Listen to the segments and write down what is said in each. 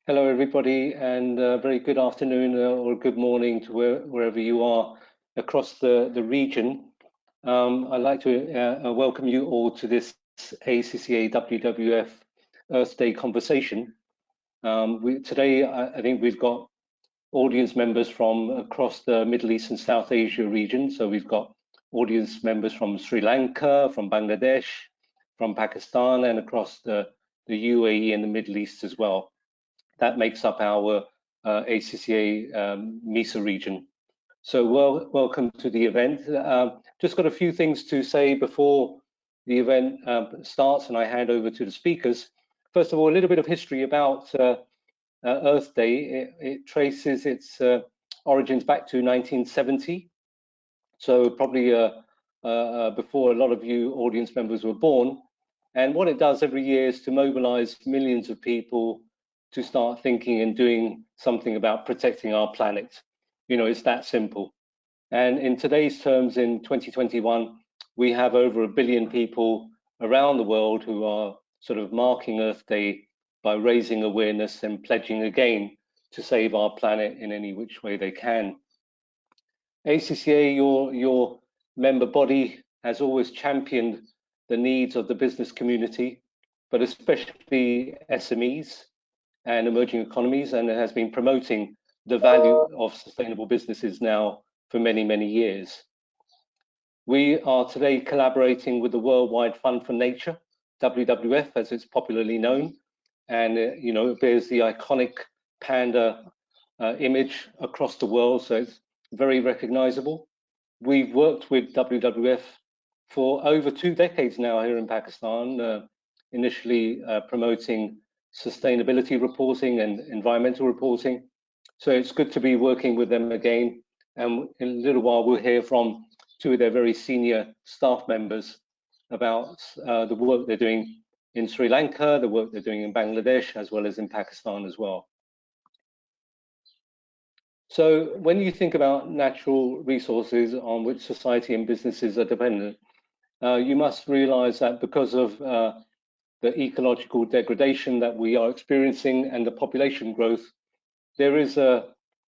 Hello, everybody, and very good afternoon or good morning to wherever you are across the region. I'd like to welcome you all to this ACCA WWF Earth Day conversation. Today, I think we've got audience members from across the Middle East and South Asia region. So we've got audience members from Sri Lanka, from Bangladesh, from Pakistan, and across the UAE and the Middle East as well. That makes up our ACCA MESA region. So welcome to the event. Just got a few things to say before the event starts and I hand over to the speakers. First of all, a little bit of history about Earth Day. It traces its origins back to 1970. So probably before a lot of you audience members were born. And what it does every year is to mobilize millions of people to start thinking and doing something about protecting our planet. You know, it's that simple. And in today's terms, in 2021, we have over 1 billion people around the world who are sort of marking Earth Day by raising awareness and pledging again to save our planet in any which way they can. ACCA, your member body, has always championed the needs of the business community, but especially SMEs and emerging economies, and it has been promoting the value of sustainable businesses now for many, many years. We are today collaborating with the Worldwide Fund for Nature, WWF as it's popularly known, and you know, it bears the iconic panda image across the world, so it's very recognizable. We've worked with WWF for over 2 decades now here in Pakistan, initially promoting sustainability reporting and environmental reporting. So it's good to be working with them again. And in a little while, we'll hear from 2 of their very senior staff members about the work they're doing in Sri Lanka, the work they're doing in Bangladesh, as well as in Pakistan as well. So when you think about natural resources on which society and businesses are dependent, you must realize that because of the ecological degradation that we are experiencing and the population growth, there is an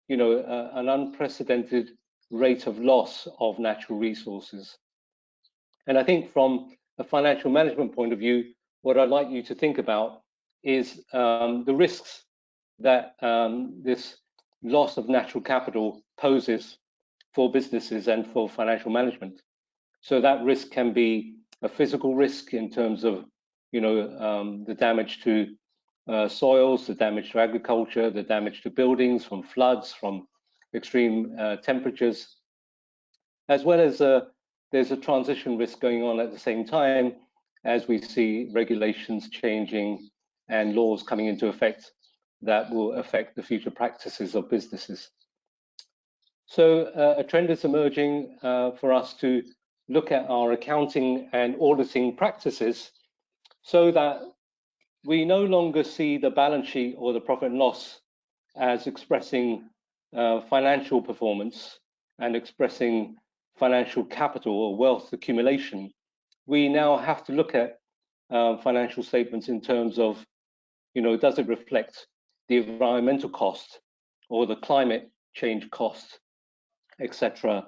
unprecedented rate of loss of natural resources. And I think from a financial management point of view, what I'd like you to think about is the risks that this loss of natural capital poses for businesses and for financial management. So that risk can be a physical risk in terms of, the damage to soils, the damage to agriculture, the damage to buildings from floods, from extreme temperatures, as well as there's a transition risk going on at the same time as we see regulations changing and laws coming into effect that will affect the future practices of businesses. So a trend is emerging for us to look at our accounting and auditing practices so that we no longer see the balance sheet or the profit and loss as expressing financial performance and expressing financial capital or wealth accumulation. We now have to look at financial statements in terms of, does it reflect the environmental cost or the climate change cost, etc.?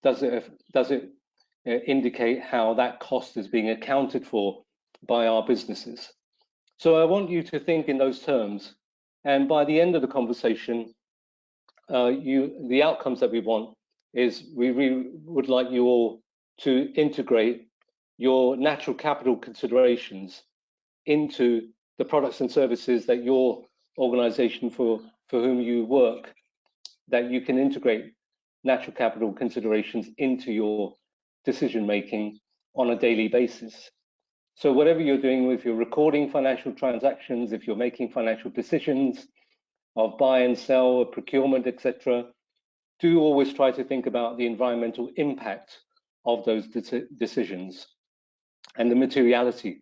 Does it indicate how that cost is being accounted for by our businesses? So I want you to think in those terms, and by the end of the conversation, the outcomes that we want is we would like you all to integrate your natural capital considerations into the products and services that your organization for whom you work, that you can integrate natural capital considerations into your decision making on a daily basis. So whatever you're doing, if you're recording financial transactions, if you're making financial decisions of buy and sell, or procurement, etc., do always try to think about the environmental impact of those decisions and the materiality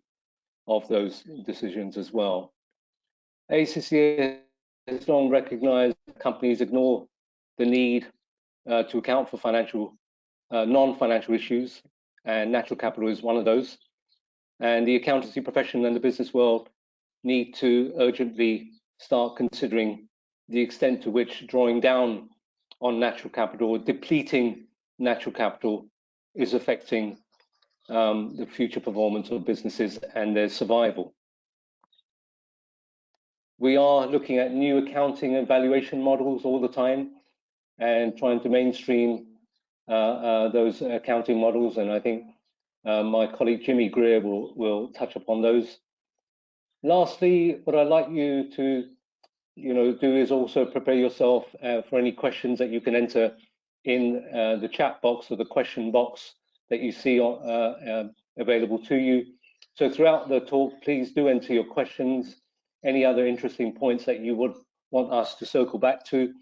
of those decisions as well. ACCA has long recognized companies ignore the need to account for non-financial issues, and natural capital is one of those. And the accountancy profession and the business world need to urgently start considering the extent to which drawing down on natural capital or depleting natural capital is affecting the future performance of businesses and their survival. We are looking at new accounting and valuation models all the time and trying to mainstream those accounting models, and I think my colleague Jimmy Greer will touch upon those. Lastly, what I'd like you to do is also prepare yourself for any questions that you can enter in the chat box or the question box that you see available to you. So throughout the talk, please do enter your questions, any other interesting points that you would want us to circle back to.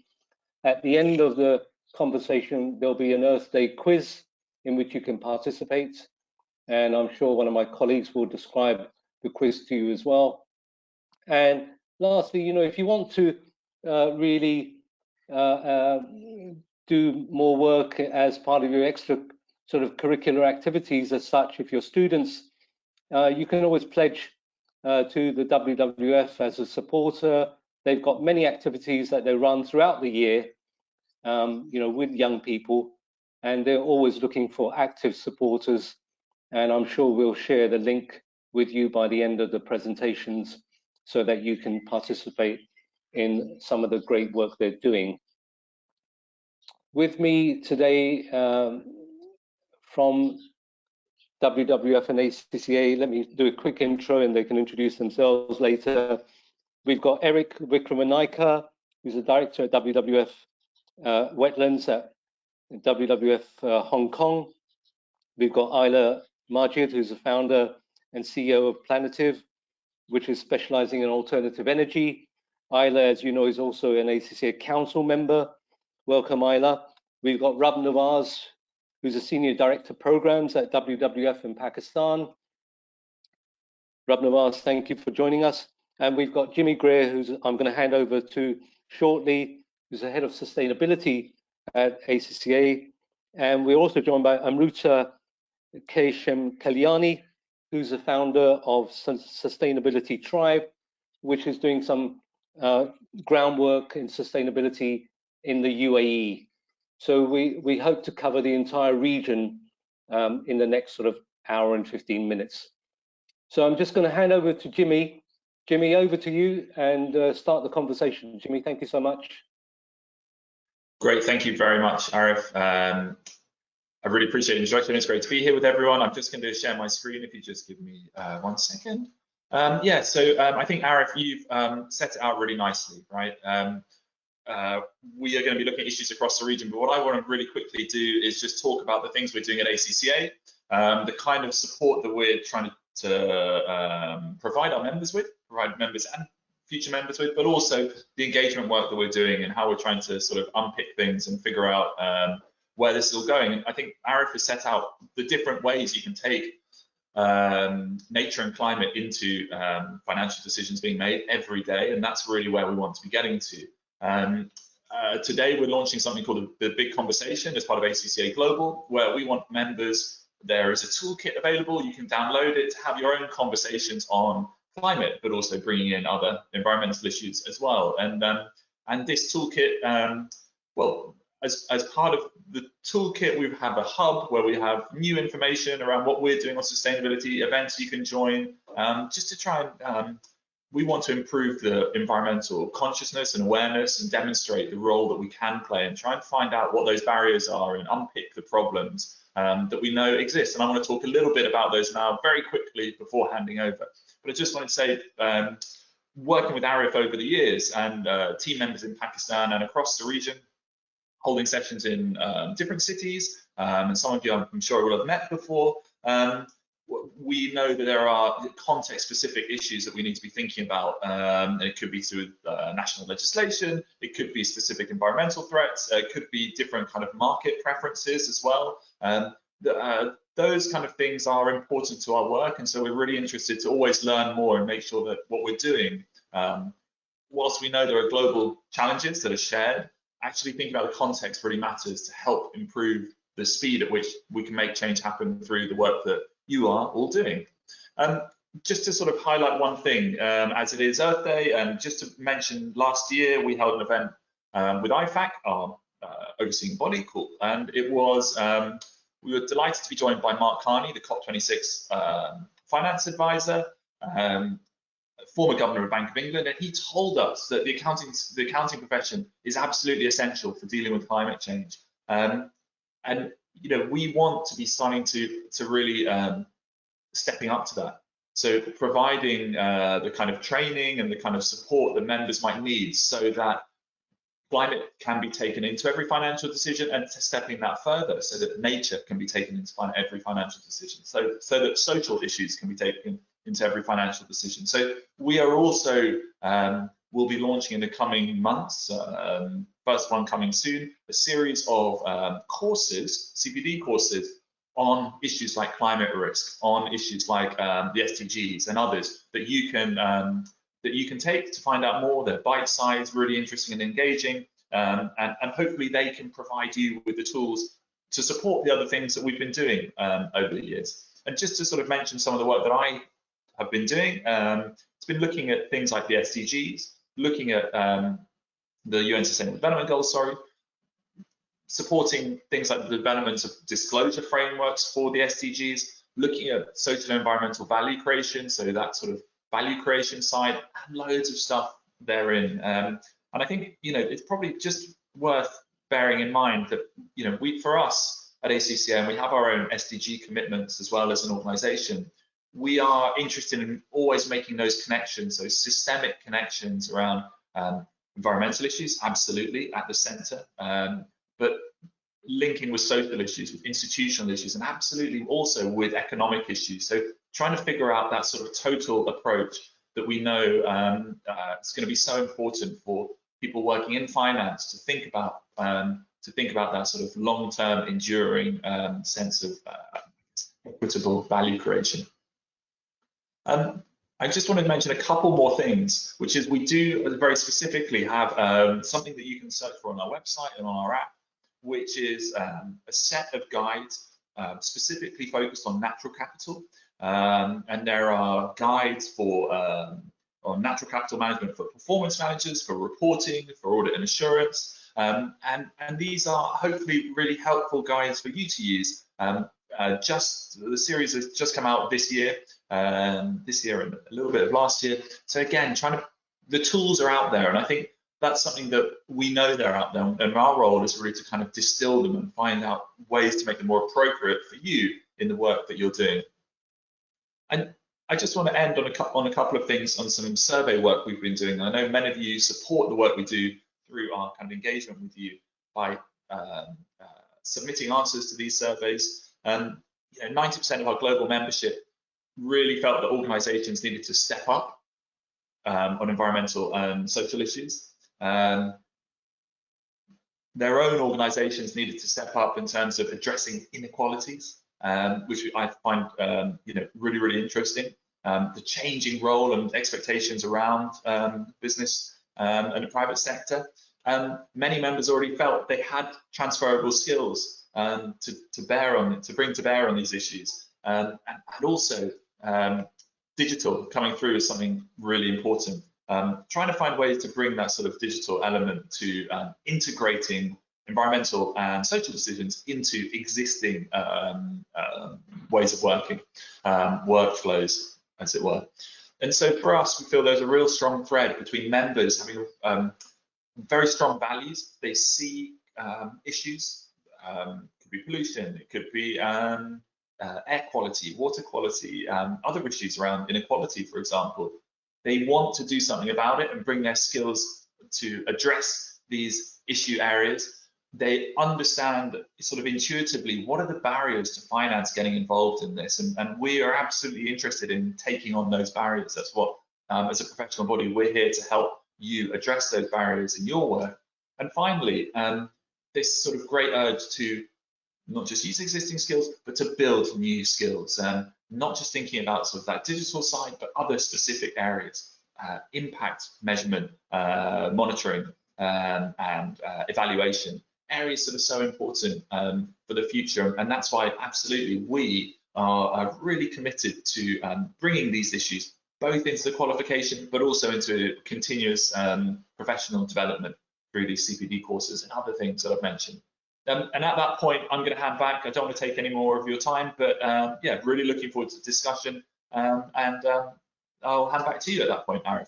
At the end of the conversation, there'll be an Earth Day quiz in which you can participate, and I'm sure one of my colleagues will describe the quiz to you as well. And lastly, if you want to really do more work as part of your extra sort of curricular activities as such, if you're students, you can always pledge to the WWF as a supporter. They've got many activities that they run throughout the year, with young people, and they're always looking for active supporters. And I'm sure we'll share the link with you by the end of the presentations so that you can participate in some of the great work they're doing. With me today from WWF and ACCA, let me do a quick intro and they can introduce themselves later. We've got Eric Vikramanayake, who's the director at WWF Wetlands at WWF Hong Kong. We've got Ayla Majid, who's the founder and CEO of Planative, which is specializing in alternative energy. Ayla, as you know, is also an ACCA council member. Welcome, Ayla. We've got Rab Nawaz, who's a senior director programs at WWF in Pakistan. Rab Nawaz, thank you for joining us. And we've got Jimmy Greer, who's I'm going to hand over to shortly, who's the head of sustainability at ACCA. And we're also joined by Amruta Keshem Kalyani, who's the founder of Sustainability Tribe, which is doing some groundwork in sustainability in the UAE. So we hope to cover the entire region in the next sort of hour and 15 minutes. So I'm just going to hand over to Jimmy. Jimmy, over to you and start the conversation. Jimmy, thank you so much. Great, thank you very much, Arif. I really appreciate the introduction. It's great to be here with everyone. I'm just going to share my screen if you just give me 1 second. I think, Arif, you've set it out really nicely, right? We are going to be looking at issues across the region, but what I want to really quickly do is just talk about the things we're doing at ACCA, the kind of support that we're trying to provide our members with, provide members and future members with, but also the engagement work that we're doing and how we're trying to sort of unpick things and figure out where this is all going. And I think Arif has set out the different ways you can take nature and climate into financial decisions being made every day, and that's really where we want to be getting to. Today we're launching something called the Big Conversation as part of ACCA Global, where we want members, there is a toolkit available, you can download it to have your own conversations on climate, but also bringing in other environmental issues as well. And this toolkit, as part of the toolkit, we have a hub where we have new information around what we're doing on sustainability, events you can join, just to try and, we want to improve the environmental consciousness and awareness and demonstrate the role that we can play and try and find out what those barriers are and unpick the problems that we know exist. And I want to talk a little bit about those now very quickly before handing over. But I just want to say, working with Arif over the years and team members in Pakistan and across the region, holding sessions in different cities, and some of you I'm sure will have met before. We know that there are context-specific issues that we need to be thinking about, and it could be through national legislation, it could be specific environmental threats, it could be different kind of market preferences as well. Those kind of things are important to our work, and so we're really interested to always learn more and make sure that what we're doing, whilst we know there are global challenges that are shared, actually thinking about the context really matters to help improve the speed at which we can make change happen through the work that you are all doing. just to sort of highlight one thing, as it is Earth Day, and just to mention, last year we held an event with IFAC, our overseeing body, and it was, we were delighted to be joined by Mark Carney, the COP26 finance advisor, former governor of Bank of England, and he told us that the accounting profession is absolutely essential for dealing with climate change. And you know, we want to be starting to really stepping up to that. So providing the kind of training and the kind of support that members might need, so that climate can be taken into every financial decision, and stepping that further so that nature can be taken into every financial decision, so that social issues can be taken into every financial decision. So we are also, we'll be launching in the coming months, first one coming soon, a series of courses, CPD courses, on issues like climate risk, on issues like the SDGs and others that you can take to find out more. They're bite-sized, really interesting and engaging, and hopefully they can provide you with the tools to support the other things that we've been doing over the years. And just to sort of mention some of the work that I have been doing, it's been looking at things like the SDGs, looking at the UN Sustainable Development Goals, supporting things like the development of disclosure frameworks for the SDGs, looking at social and environmental value creation, so that sort of value creation side, and loads of stuff therein. And I think, you know, it's probably just worth bearing in mind that, you know, for us at ACCA, and we have our own SDG commitments as well as an organisation, we are interested in always making those connections, those systemic connections around environmental issues, absolutely at the centre, but linking with social issues, with institutional issues, and absolutely also with economic issues. So trying to figure out that sort of total approach that we know is going to be so important for people working in finance to think about that sort of long-term, enduring sense of equitable value creation. I just want to mention a couple more things, which is we do very specifically have something that you can search for on our website and on our app, which is a set of guides specifically focused on natural capital. And there are guides for on natural capital management for performance managers, for reporting, for audit and assurance. And these are hopefully really helpful guides for you to use. The series has just come out this year and a little bit of last year. So again, the tools are out there, and I think that's something that we know they're out there, and our role is really to kind of distill them and find out ways to make them more appropriate for you in the work that you're doing. And I just want to end on a couple of things on some survey work we've been doing. I know many of you support the work we do through our kind of engagement with you by submitting answers to these surveys. And you know, 90% of our global membership really felt that organisations needed to step up on environmental and social issues. Their own organisations needed to step up in terms of addressing inequalities, which I find you know, really, really interesting. The changing role and expectations around business and the private sector. Many members already felt they had transferable skills to bring to bear on these issues, and also digital coming through is something really important. Trying to find ways to bring that sort of digital element to integrating environmental and social decisions into existing ways of working, workflows, as it were. And so for us, we feel there's a real strong thread between members having very strong values. They see issues, could be pollution, it could be air quality, water quality, other issues around inequality, for example. They want to do something about it and bring their skills to address these issue areas. They understand sort of intuitively what are the barriers to finance getting involved in this, and we are absolutely interested in taking on those barriers. That's what, as a professional body, we're here to help you address those barriers in your work. And finally, this sort of great urge to not just use existing skills, but to build new skills, and not just thinking about sort of that digital side, but other specific areas, impact measurement, monitoring, and evaluation, areas that are so important for the future. And that's why absolutely we are really committed to bringing these issues both into the qualification, but also into continuous professional development through these CPD courses and other things that I've mentioned. And at that point, I'm going to hand back. I don't want to take any more of your time, but yeah, really looking forward to the discussion. And I'll hand back to you at that point, Arif.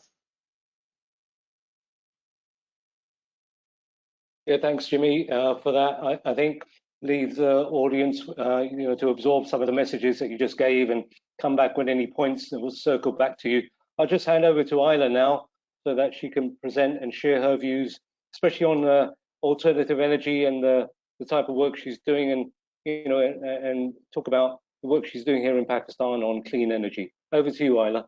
Yeah, thanks, Jimmy, for that. I think leave the audience, to absorb some of the messages that you just gave and come back with any points, and we'll circle back to you. I'll just hand over to Isla now so that she can present and share her views, especially on alternative energy and the type of work she's doing, and and talk about the work she's doing here in Pakistan on clean energy. Over to you, Isla.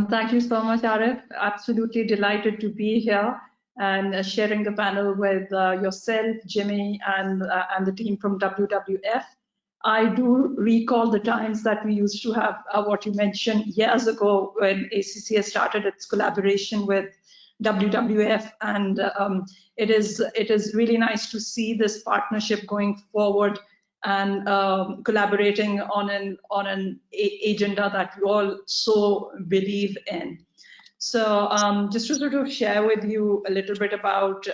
Thank you so much, Arif. Absolutely delighted to be here and sharing the panel with yourself, Jimmy, and the team from WWF. I do recall the times that we used to have what you mentioned years ago when ACCA started its collaboration with WWF, and it is really nice to see this partnership going forward and collaborating on an agenda that we all so believe in. So just to sort of share with you a little bit about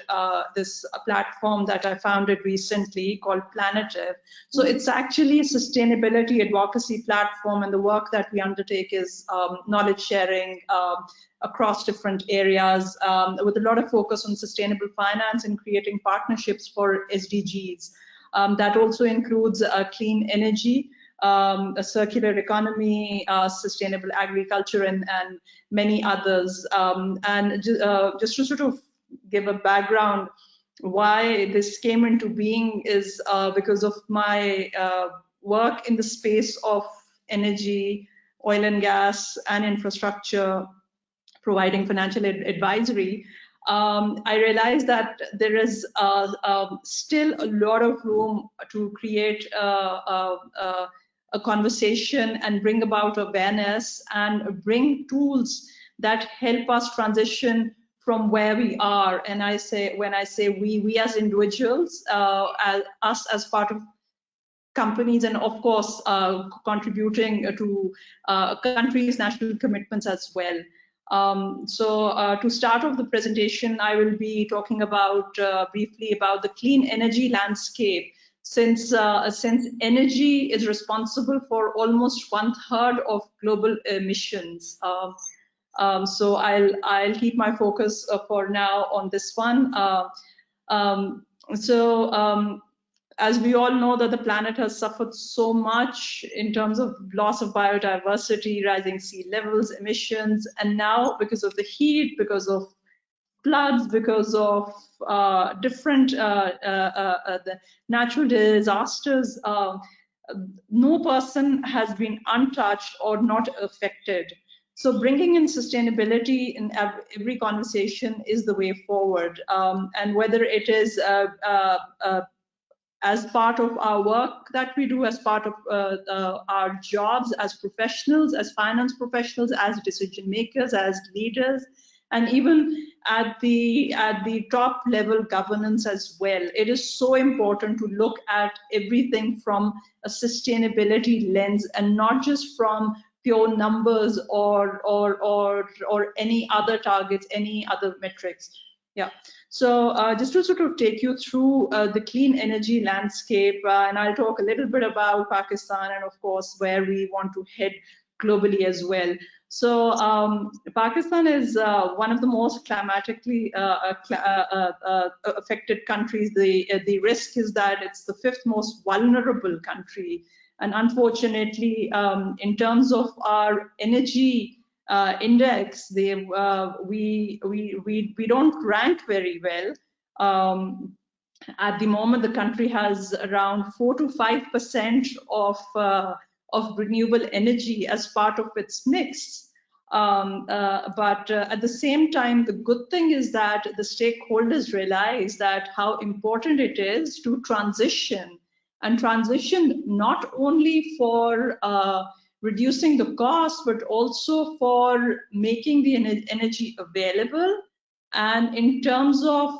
this platform that I founded recently called Planative. So it's actually a sustainability advocacy platform, and the work that we undertake is knowledge sharing across different areas with a lot of focus on sustainable finance and creating partnerships for SDGs. That also includes clean energy, a circular economy, sustainable agriculture, and many others. Just to sort of give a background, why this came into being is because of my work in the space of energy, oil and gas, and infrastructure, providing financial advisory. I realized that there is still a lot of room to create a conversation and bring about awareness and bring tools that help us transition from where we are. And when I say we as individuals, us as part of companies, and of course contributing to countries' national commitments as well. To start off the presentation, I will be talking about briefly about the clean energy landscape, since energy is responsible for almost 1/3 of global emissions. So I'll keep my focus for now on this one. As we all know, that the planet has suffered so much in terms of loss of biodiversity, rising sea levels, emissions, and now because of the heat, because of floods, because of different the natural disasters, no person has been untouched or not affected. So bringing in sustainability in every conversation is the way forward. And whether it is as part of our work that we do, as part of our jobs as professionals, as finance professionals, as decision makers, as leaders, and even at the top level governance as well. It is so important to look at everything from a sustainability lens and not just from pure numbers or any other targets, any other metrics. Yeah. So just to sort of take you through the clean energy landscape, and I'll talk a little bit about Pakistan and of course where we want to head globally as well. So Pakistan is one of the most climatically affected countries. The risk is that it's the 5th most vulnerable country, and unfortunately, in terms of our energy index, we don't rank very well. At the moment, the country has around 4 to 5% of renewable energy as part of its mix. But at the same time, the good thing is that the stakeholders realize that how important it is to transition, and transition not only for reducing the cost, but also for making the energy available And in terms of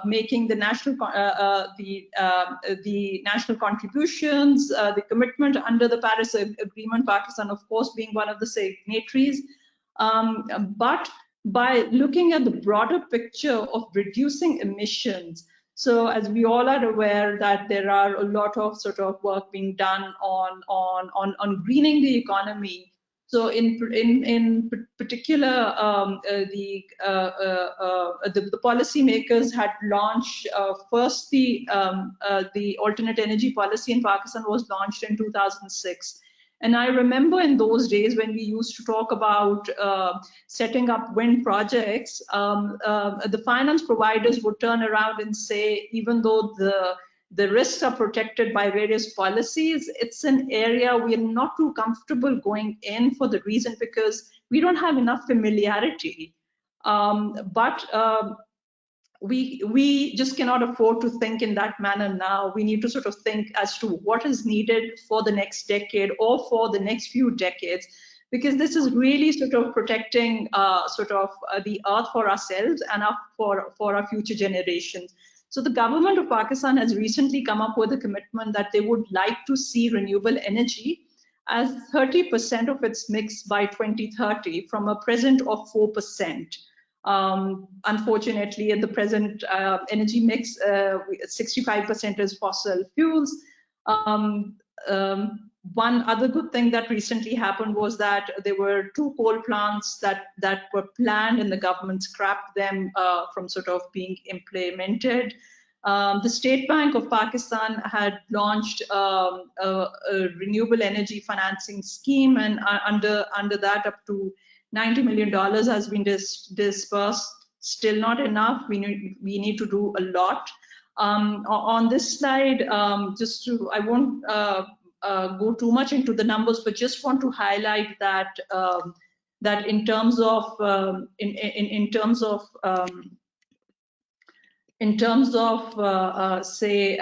making the national contributions, the commitment under the Paris Agreement, Pakistan, of course, being one of the signatories, but by looking at the broader picture of reducing emissions. So as we all are aware that there are a lot of sort of work being done on greening the economy. So in particular, the policymakers had launched first the alternate energy policy in Pakistan was launched in 2006. And I remember in those days when we used to talk about setting up wind projects, the finance providers would turn around and say, even though the risks are protected by various policies, it's an area we are not too comfortable going in for the reason because we don't have enough familiarity. We just cannot afford to think in that manner now. We need to sort of think as to what is needed for the next decade or for the next few decades, because this is really sort of protecting the earth for ourselves and for our future generations. So the government of Pakistan has recently come up with a commitment that they would like to see renewable energy as 30% of its mix by 2030 from a present of 4%. Unfortunately, at the present energy mix, 65% is fossil fuels. One other good thing that recently happened was that there were 2 coal plants that were planned and the government scrapped them from sort of being implemented. The State Bank of Pakistan had launched a renewable energy financing scheme, and under that up to $90 million has been dispersed. Still not enough. We need to do a lot. On this slide, I won't go too much into the numbers, but just want to highlight that that in terms of say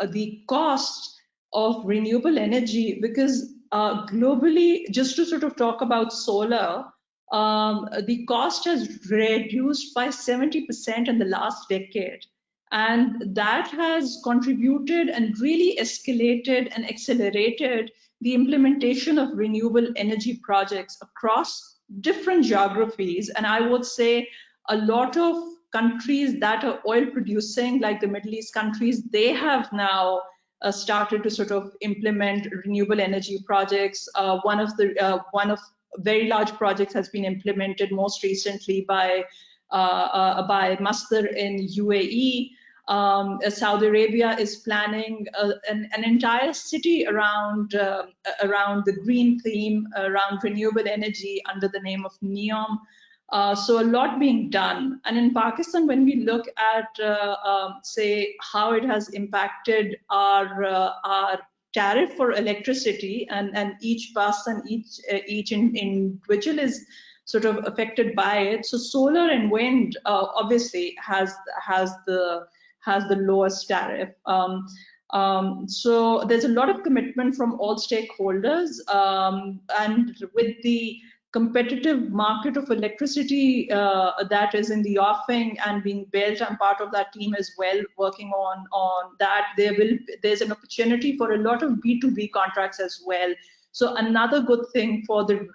the cost of renewable energy, because globally, just to sort of talk about solar, the cost has reduced by 70% in the last decade. And that has contributed and really escalated and accelerated the implementation of renewable energy projects across different geographies. And I would say a lot of countries that are oil producing, like the Middle East countries, they have now started to sort of implement renewable energy projects. One of very large projects has been implemented most recently by Masdar in UAE. Saudi Arabia is planning an entire city around the green theme, around renewable energy under the name of NEOM. So a lot being done. And in Pakistan, when we look at, say, how it has impacted our tariff for electricity, and each person, each individual is sort of affected by it. So solar and wind obviously has the lowest tariff. So there's a lot of commitment from all stakeholders, and with the competitive market of electricity that is in the offing and being built, I'm part of that team as well, working on that. There's an opportunity for a lot of B2B contracts as well. So another good thing for the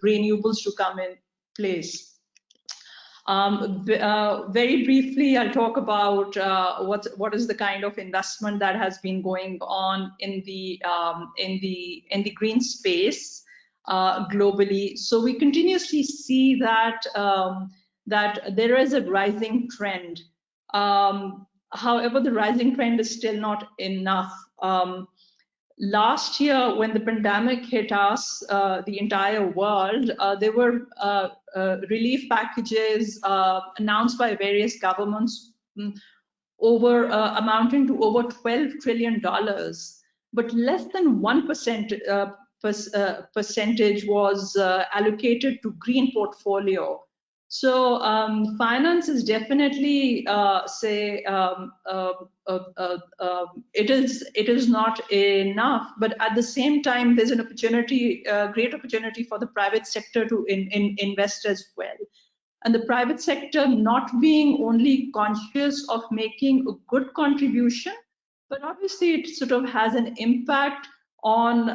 renewables to come in place. Very briefly, I'll talk about what is the kind of investment that has been going on in the green space globally. So we continuously see that that there is a rising trend. However, the rising trend is still not enough. Last year, when the pandemic hit us, the entire world, there were relief packages announced by various governments amounting to over $12 trillion, but less than 1% percentage was allocated to green portfolio. So finance is definitely it is not enough, but at the same time there's an opportunity, great opportunity for the private sector to invest as well. and the private sector not being only conscious of making a good contribution, but obviously it sort of has an impact on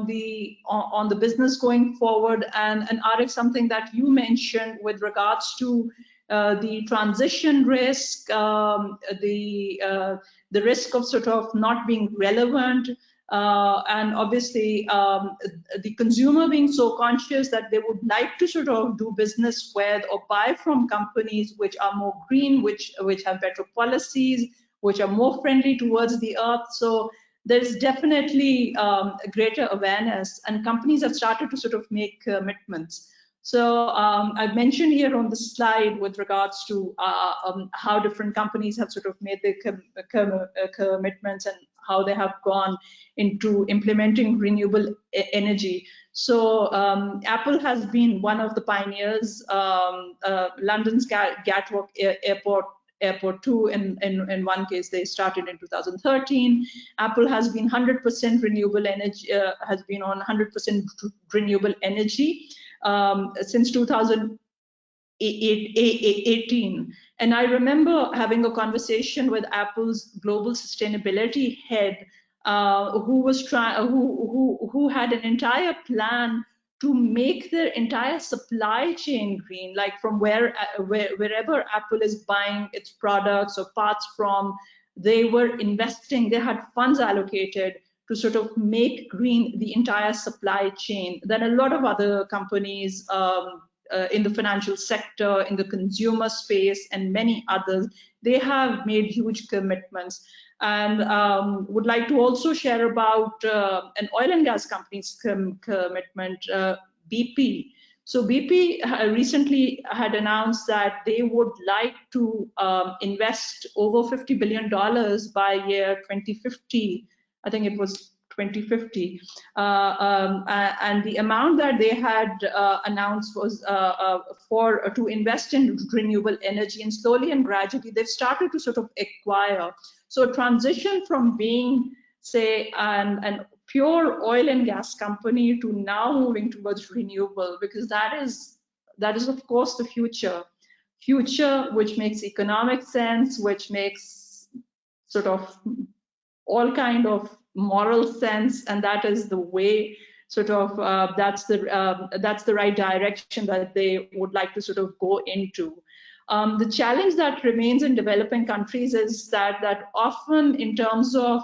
the business going forward. And Arif, something that you mentioned with regards to the transition risk, the risk of sort of not being relevant, and obviously the consumer being so conscious that they would like to sort of do business with or buy from companies which are more green, which have better policies, which are more friendly towards the earth. So there's definitely a greater awareness, and companies have started to sort of make commitments. So I've mentioned here on the slide with regards to how different companies have sort of made their commitments and how they have gone into implementing renewable energy. So Apple has been one of the pioneers. London's Gatwick Airport 2, in one case, they started in 2013. Apple has been 100% renewable energy, has been on 100% renewable energy since 2018. And I remember having a conversation with Apple's global sustainability head, who had an entire plan to make their entire supply chain green, like from wherever Apple is buying its products or parts from, they were investing, they had funds allocated to sort of make green the entire supply chain. Then a lot of other companies in the financial sector, in the consumer space, and many others, they have made huge commitments. And would like to also share about an oil and gas company's commitment, BP. So BP recently had announced that they would like to invest over $50 billion by year 2050. I think it was 2050, and the amount that they had announced was to invest in renewable energy, and slowly and gradually they've started to sort of acquire. So transition from being, say, an pure oil and gas company to now moving towards renewable, because that is of course the future which makes economic sense, which makes sort of all kind of moral sense, and that is the way sort of that's the right direction that they would like to sort of go into. The challenge that remains in developing countries is that often in terms of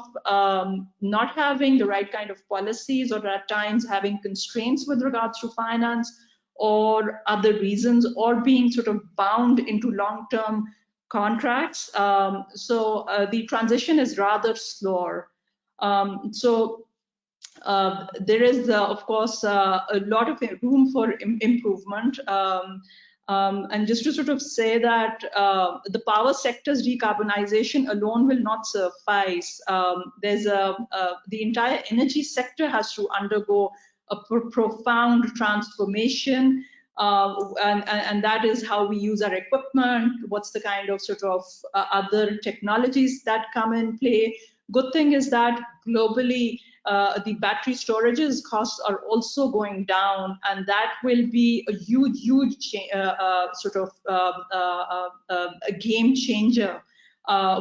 not having the right kind of policies, or at times having constraints with regards to finance or other reasons, or being sort of bound into long-term contracts. So the transition is rather slower. There is, of course, a lot of room for improvement. And just to sort of say that the power sector's decarbonization alone will not suffice. The entire energy sector has to undergo a profound transformation, and that is how we use our equipment, what's the kind of sort of other technologies that come in play. Good thing is that globally, the battery storages costs are also going down, and that will be a huge sort of a game changer.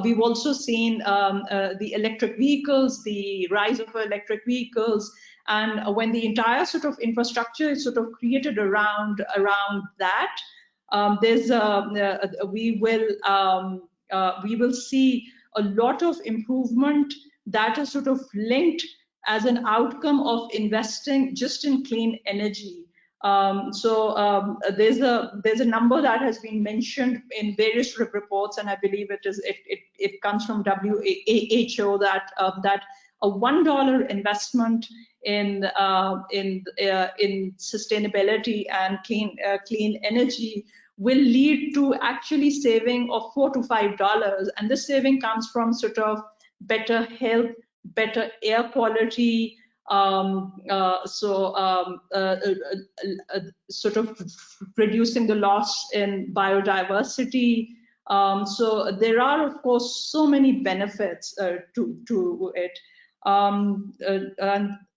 We've also seen the electric vehicles, the rise of electric vehicles, and when the entire sort of infrastructure is sort of created around that, we will see a lot of improvement that is sort of linked as an outcome of investing just in clean energy. There's a number that has been mentioned in various such reports, and I believe it comes from WHO that a $1 investment in sustainability and clean energy will lead to actually saving of $4 to $5, and this saving comes from sort of better health, better air quality, sort of reducing the loss in biodiversity. So there are, of course, so many benefits to it. And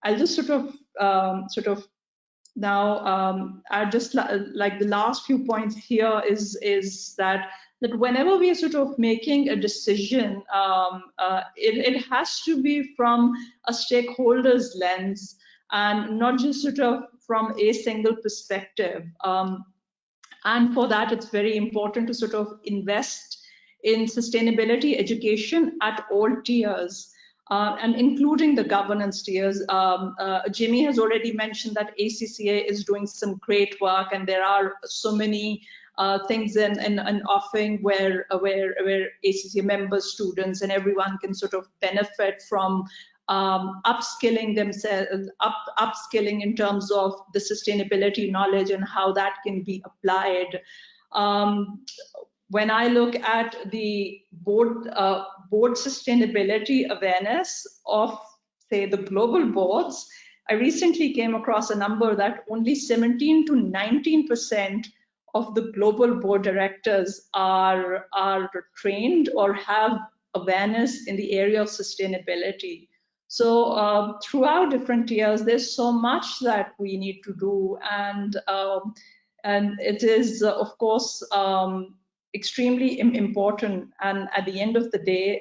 I'll just sort of Now, I just like the last few points here is that whenever we are sort of making a decision, it has to be from a stakeholder's lens and not just sort of from a single perspective. And for that, it's very important to sort of invest in sustainability education at all tiers. And including the governance tiers. Jimmy has already mentioned that ACCA is doing some great work, and there are so many things in offering where ACCA members, students, and everyone can sort of benefit from upskilling themselves, upskilling in terms of the sustainability knowledge and how that can be applied. When I look at the board sustainability awareness of, say, the global boards, I recently came across a number that only 17 to 19% of the global board directors are trained or have awareness in the area of sustainability. So throughout different tiers, there's so much that we need to do, and it is, of course, extremely important, and at the end of the day,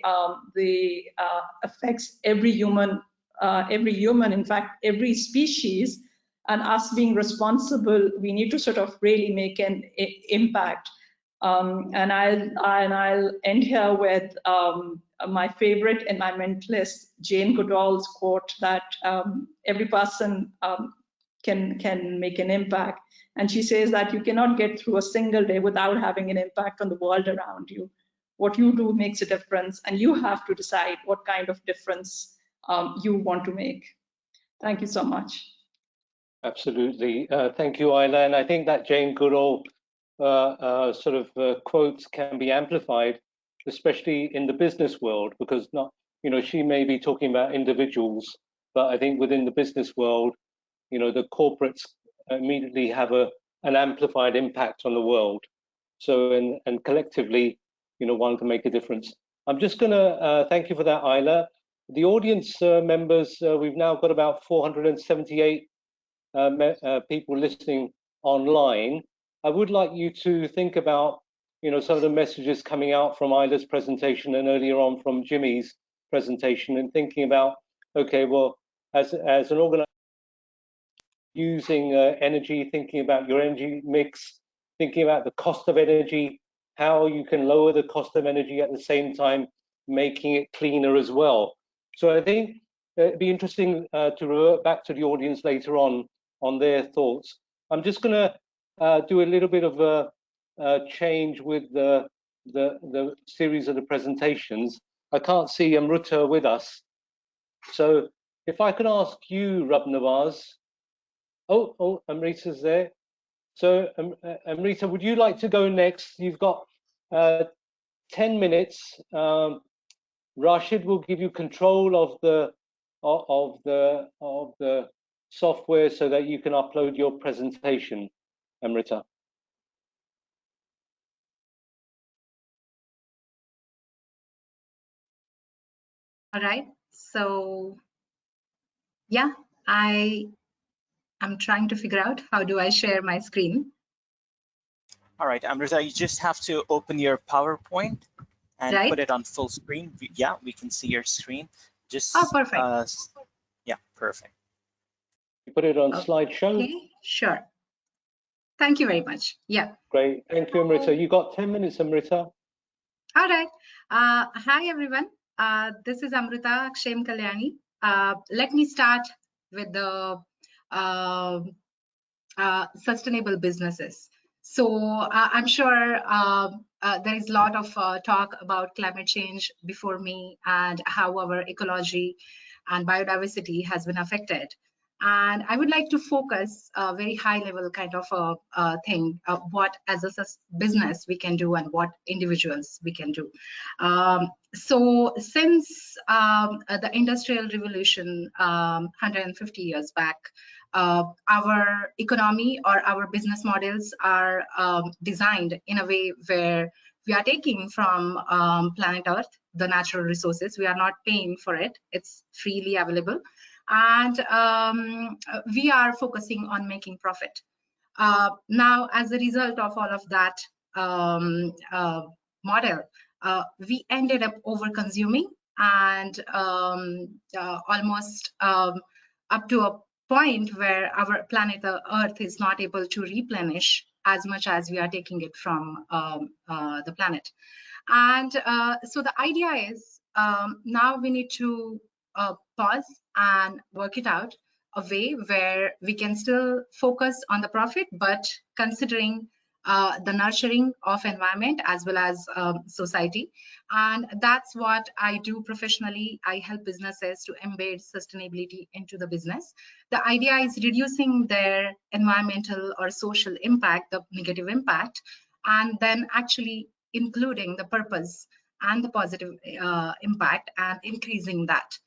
affects every human, in fact, every species, and us being responsible, we need to sort of really make an impact. And I'll end here with my favorite environmentalist, Jane Goodall's quote that every person can make an impact. And she says that you cannot get through a single day without having an impact on the world around you. What you do makes a difference, and you have to decide what kind of difference you want to make. Thank you so much. Absolutely. Thank you, Ayla. And I think that Jane Goodall quotes can be amplified, especially in the business world, because she may be talking about individuals, but I think within the business world, the corporates immediately have an amplified impact on the world. So, and collectively, one can make a difference. I'm just going to thank you for that, Ayla. The audience members, we've now got about 478 people listening online. I would like you to think about, some of the messages coming out from Ayla's presentation and earlier on from Jimmy's presentation, and thinking about, okay, well, as an organization, using energy, thinking about your energy mix, thinking about the cost of energy, how you can lower the cost of energy at the same time, making it cleaner as well. So I think it'd be interesting to revert back to the audience later on their thoughts. I'm just going to do a little bit of a change with the series of the presentations. I can't see Amrita with us. So if I could ask you, Rabnawaz. Oh, Amrita's there. So Amrita, would you like to go next? You've got 10 minutes. Rashid will give you control of the software so that you can upload your presentation, Amrita. All right. So yeah, I'm trying to figure out how do I share my screen. All right, Amrita, you just have to open your PowerPoint and put it on full screen. Yeah, we can see your screen. Just perfect. Yeah, perfect. You put it on slideshow. Okay, sure. Thank you very much. Yeah. Great. Thank you, Amrita. You got 10 minutes, Amrita. All right. Hi, everyone. This is Amrita Kshem Kalyani. Let me start with the sustainable businesses. So I'm sure there is a lot of talk about climate change before me and how our ecology and biodiversity has been affected. And I would like to focus a very high level kind of a thing, what as a business we can do and what individuals we can do. So since the Industrial Revolution 150 years back, our economy or our business models are designed in a way where we are taking from planet Earth the natural resources. We are not paying for it. It's freely available. and we are focusing on making profit. Now, as a result of all of that model, we ended up over consuming and almost up to a point where our planet Earth is not able to replenish as much as we are taking it from the planet. And so the idea is now we need to pause and work it out a way where we can still focus on the profit, but considering the nurturing of environment as well as society. And that's what I do professionally. I help businesses to embed sustainability into the business. The idea is reducing their environmental or social impact, the negative impact, and then actually including the purpose and the positive impact and increasing that.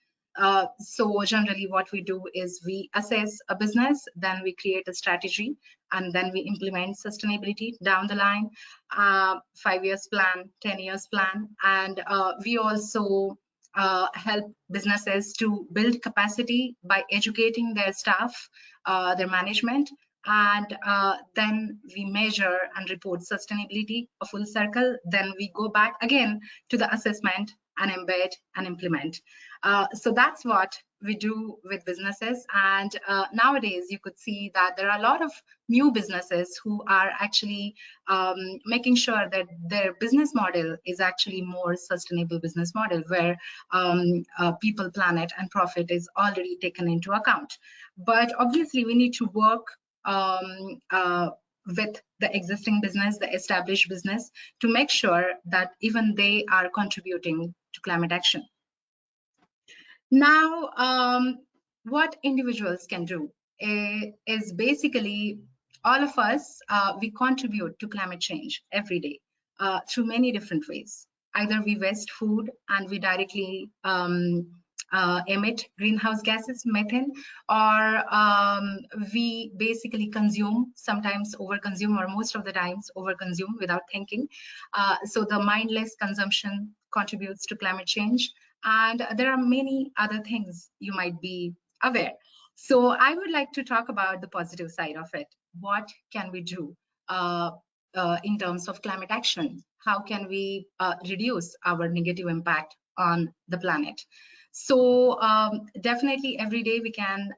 So generally what we do is we assess a business, then we create a strategy, and then we implement sustainability down the line, 5 years plan, 10 years plan. And we also help businesses to build capacity by educating their staff, their management, and then we measure and report sustainability, a full circle. Then we go back again to the assessment and embed and implement. So that's what we do with businesses. And nowadays you could see that there are a lot of new businesses who are actually making sure that their business model is actually more sustainable business model, where people, planet, and profit is already taken into account. But obviously we need to work with the existing business, the established business, to make sure that even they are contributing to climate action. Now, what individuals can do is basically all of us, we contribute to climate change every day through many different ways. Either we waste food and we directly emit greenhouse gases, methane, or we basically consume, sometimes overconsume, or most of the times overconsume without thinking. So the mindless consumption contributes to climate change. And there are many other things you might be aware. So I would like to talk about the positive side of it. What can we do in terms of climate action? How can we reduce our negative impact on the planet? So definitely every day we can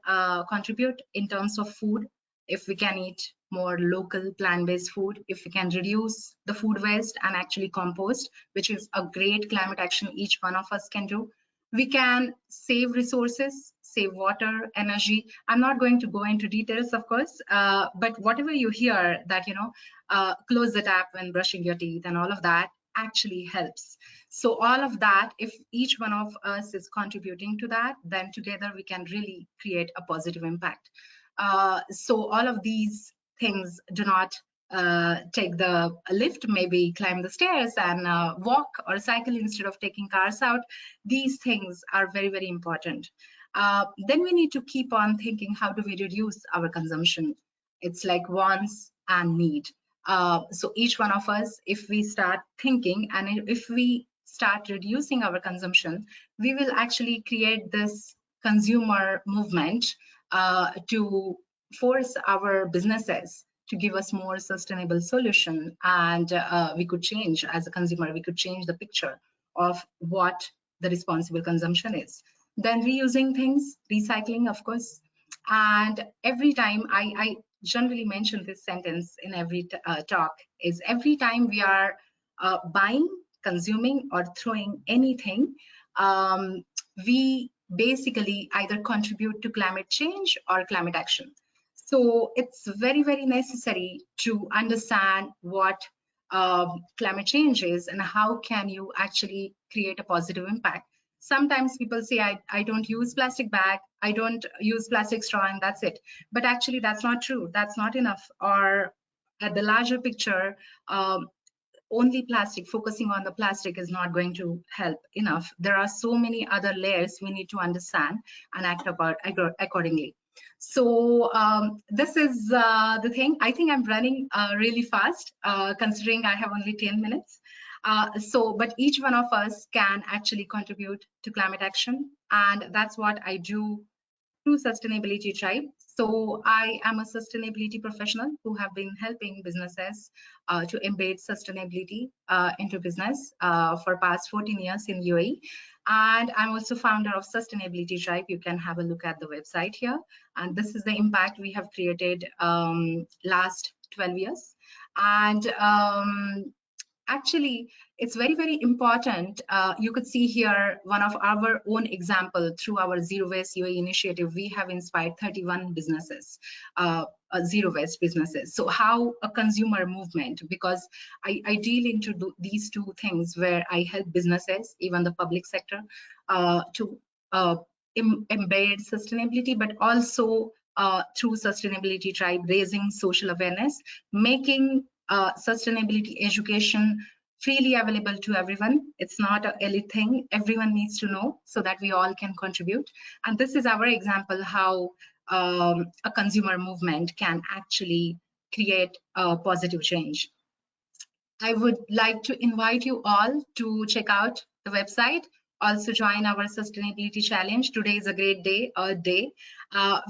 contribute in terms of food. If we can eat more local plant-based food, if we can reduce the food waste and actually compost, which is a great climate action each one of us can do. We can save resources, save water, energy. I'm not going to go into details, of course, but whatever you hear that, close the tap when brushing your teeth and all of that actually helps. So all of that, if each one of us is contributing to that, then together we can really create a positive impact. So all of these things do not take the lift, maybe climb the stairs and walk or cycle instead of taking cars out. These things are very, very important. Then we need to keep on thinking, how do we reduce our consumption? It's like wants and need. So each one of us, if we start thinking and if we start reducing our consumption, we will actually create this consumer movement to force our businesses to give us more sustainable solution. And we could change, as a consumer, we could change the picture of what the responsible consumption is. Then reusing things, recycling, of course. And every time, I generally mention this sentence in every talk, is every time we are buying, consuming, or throwing anything, we basically either contribute to climate change or climate action. So it's very, very necessary to understand what climate change is and how can you actually create a positive impact. Sometimes people say, I don't use plastic bag, I don't use plastic straw, and that's it. But actually that's not true. That's not enough. Or at the larger picture, only plastic, focusing on the plastic is not going to help enough. There are so many other layers we need to understand and act about accordingly. So this is the thing. I think I'm running really fast, considering I have only 10 minutes. But each one of us can actually contribute to climate action. And that's what I do through Sustainability Tribe. So I am a sustainability professional who have been helping businesses to embed sustainability into business for past 14 years in UAE. And I'm also founder of Sustainability Tribe. You can have a look at the website here. And this is the impact we have created last 12 years. And actually, it's very, very important. You could see here one of our own example through our Zero Waste UAE initiative. We have inspired 31 businesses, zero waste businesses. So how a consumer movement, because I deal into these two things where I help businesses, even the public sector, to embed sustainability, but also through Sustainability Tribe, raising social awareness, making sustainability education freely available to everyone. It's not an elite thing. Everyone needs to know so that we all can contribute. And this is our example how a consumer movement can actually create a positive change. I would like to invite you all to check out the website. Also join our sustainability challenge. Today is a great day,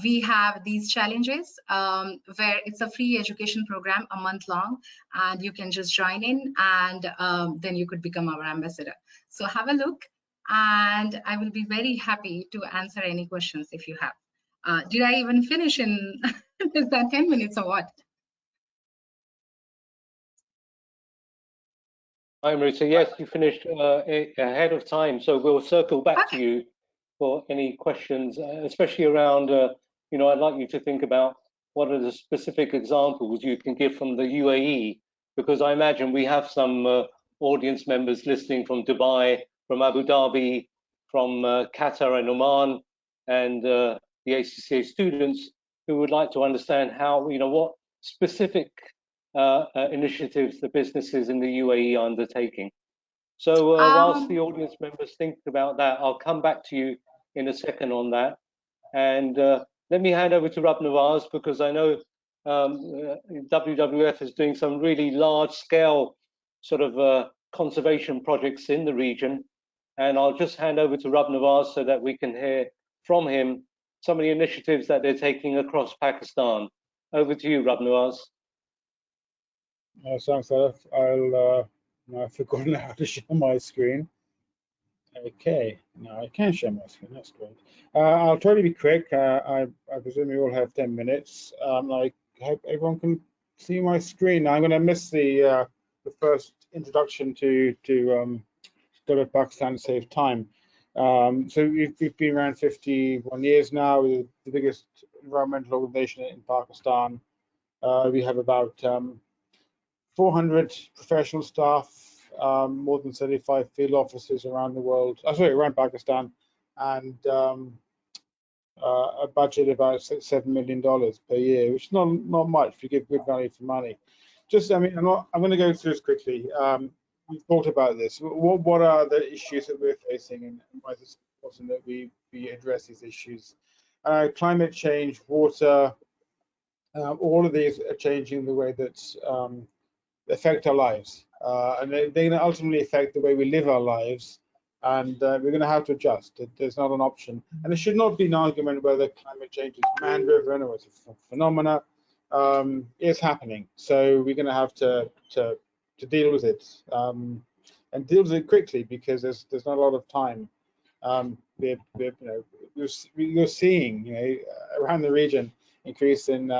we have these challenges where it's a free education program, a month long, and you can just join in, and then you could become our ambassador. So have a look, and I will be very happy to answer any questions if you have. Did I even finish in less than 10 minutes or what? Hi, Marita. Yes, you finished ahead of time, so we'll circle back to you for any questions, especially around, you know, I'd like you to think about what are the specific examples you can give from the UAE, because I imagine we have some audience members listening from Dubai, from Abu Dhabi, from Qatar and Oman, and the ACCA students who would like to understand how, you know, what specific initiatives the businesses in the UAE are undertaking. So whilst the audience members think about that, I'll come back to you in a second on that. And let me hand over to Rab Nawaz, because I know WWF is doing some really large scale sort of conservation projects in the region. And I'll just hand over to Rab Nawaz so that we can hear from him some of the initiatives that they're taking across Pakistan. Over to you, Rab Nawaz. Thanks, Arif. I've forgotten how to share my screen. Okay, now I can share my screen. That's great. I'll try to be quick. I presume you all have 10 minutes. I hope everyone can see my screen. Now, I'm going to miss the first introduction to WWF Pakistan to save time. So we've been around 51 years now. We're the biggest environmental organization in Pakistan. We have about 400 professional staff, more than 75 field offices around the world, around Pakistan, and a budget of about $7 million per year, which is not much if you give good value for money. Just, I mean, I'm going to go through this quickly. We've talked about this. What are the issues that we're facing, and why is it important that we address these issues? Climate change, water, all of these are changing the way that affect our lives, and they're going to ultimately affect the way we live our lives, and we're going to have to adjust. There's not an option, and it should not be an argument whether climate change is man-driven or it's a phenomena. It's happening, so we're going to have to deal with it, and deal with it quickly, because there's not a lot of time. You're seeing, you know, around the region increase in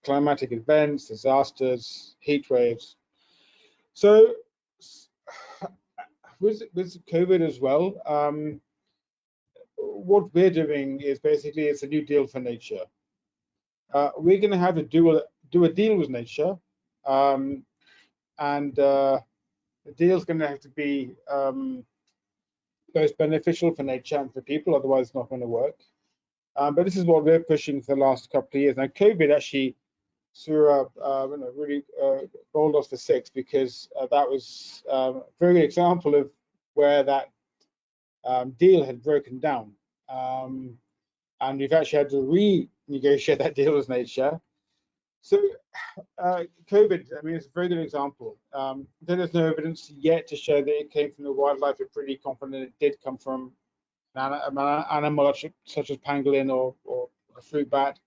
climatic events, disasters, heat waves. So with COVID as well, what we're doing is basically it's a new deal for nature. We're going to have to do a deal with nature, and the deal is going to have to be both beneficial for nature and for people, otherwise it's not going to work. But this is what we're pushing for the last couple of years. Now, COVID actually threw up, really bowled us for six, because that was a very good example of where that deal had broken down. And we've actually had to renegotiate that deal with nature. So COVID, I mean, it's a very good example. There is no evidence yet to show that it came from the wildlife. We're pretty confident it did come from animal such as pangolin or a fruit bat,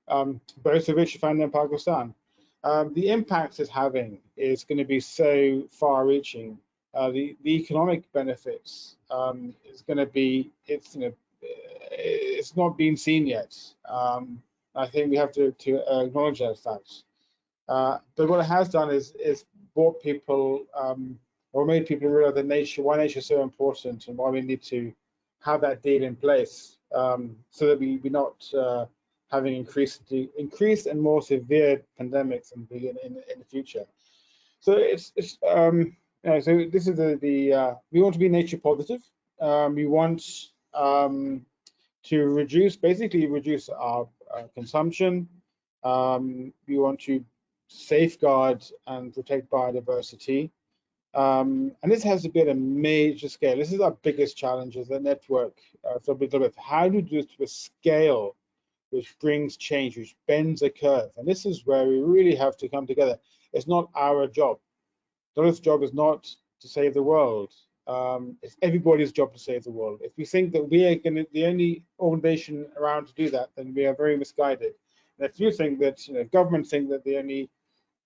both of which are found in Pakistan. The impact it's having is going to be so far-reaching. The economic benefits is going to be, it's not been seen yet. I think we have to acknowledge those facts. But what it has done is brought people or made people realize that why nature is so important, and why we need to have that deal in place, so that we're not having increased and more severe pandemics in the future. So so this is we want to be nature positive. We want to basically reduce our consumption. We want to safeguard and protect biodiversity. And this has to be at a major scale. This is our biggest challenge as a network. So how do we do this to a scale which brings change, which bends a curve? And this is where we really have to come together. It's not our job. WWF's job is not to save the world. It's everybody's job to save the world. If we think that we are the only organization around to do that, then we are very misguided. And if you think that governments think that the only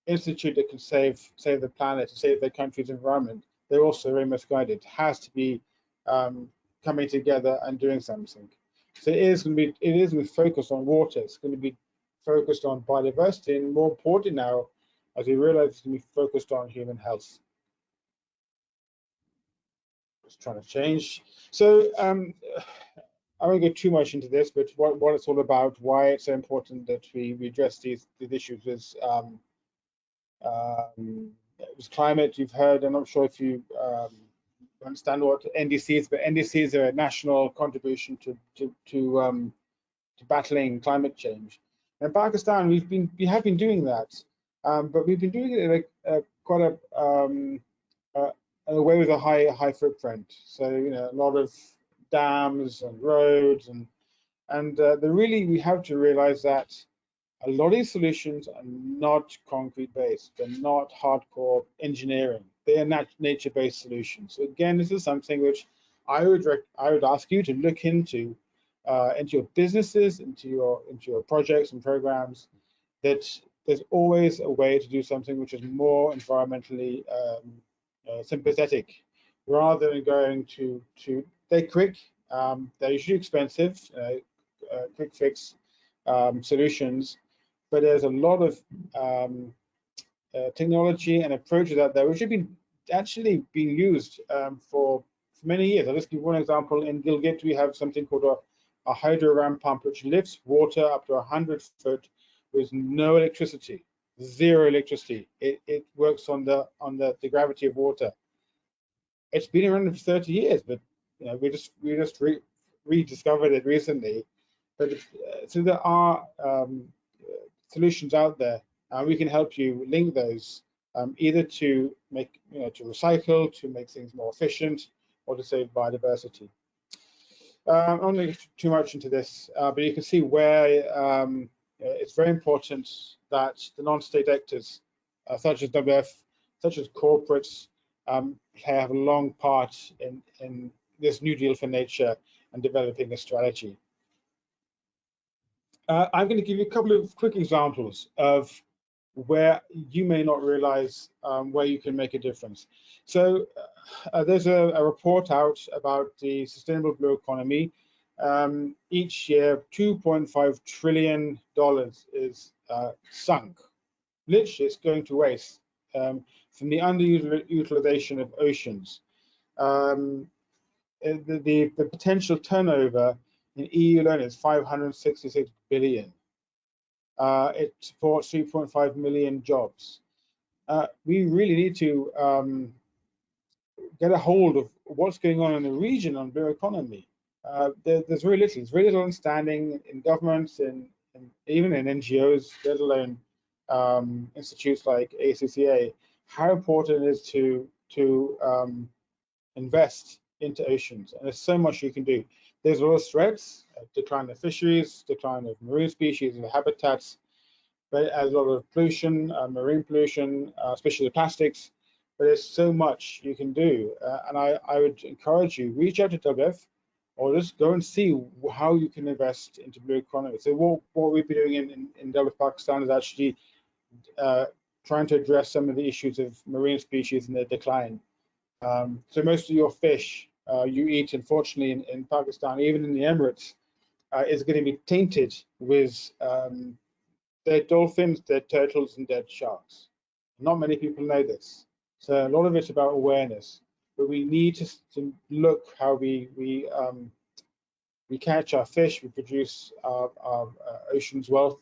institute that can save the planet, save their country's environment, they're also very misguided. It has to be coming together and doing something. So it is going to be focused on water. It's going to be focused on biodiversity, and more importantly now, as we realize, it's going to be focused on human health. Just trying to change. So I won't go too much into this, but what it's all about, why it's so important that we address these issues is climate. You've heard, I'm not sure if you understand what NDC is, but NDCs are a national contribution to battling climate change. In Pakistan, we have been doing that, but we've been doing it in a way with a high footprint. So a lot of dams and roads, and really we have to realize that a lot of these solutions are not concrete based. They're not hardcore engineering. They are nature based solutions. So again, this is something which I would ask you to look into your businesses, into your projects and programs. That there's always a way to do something which is more environmentally sympathetic, rather than going to they're quick, they're usually expensive, quick fix solutions, but there's a lot of technology and approaches out there which have been actually being used for many years. I'll just give one example. In Gilgit, we have something called a hydro ram pump, which lifts water up to 100 foot with no electricity, zero electricity. It works on the gravity of water. It's been around for 30 years, but we just rediscovered it recently. But so there are solutions out there, and we can help you link those either to make to recycle, to make things more efficient, or to save biodiversity. I don't want to get too much into this, but you can see where it's very important that the non-state actors, such as WWF, such as corporates, have a long part in this New Deal for nature and developing a strategy. I'm going to give you a couple of quick examples of where you may not realize where you can make a difference. So there's a report out about the sustainable blue economy. Each year, $2.5 trillion is sunk. Literally, it's going to waste from the underutilization of oceans. The potential turnover in EU alone is 566 billion. It supports 3.5 million jobs. We really need to get a hold of what's going on in the region on blue economy. There's very little understanding in governments and even in NGOs, let alone institutes like ACCA, how important it is to invest into oceans. And there's so much you can do. There's a lot of threats, decline of fisheries, decline of marine species and habitats, but a lot of pollution, marine pollution, especially the plastics. But there's so much you can do. And I would encourage you, reach out to WWF or just go and see how you can invest into blue economy. So what we've been doing in developed Pakistan is actually trying to address some of the issues of marine species and their decline. So most of your fish you eat, unfortunately, in Pakistan, even in the Emirates, is going to be tainted with dead dolphins, dead turtles, and dead sharks. Not many people know this. So a lot of it's about awareness, but we need to look how we catch our fish, we produce our ocean's wealth,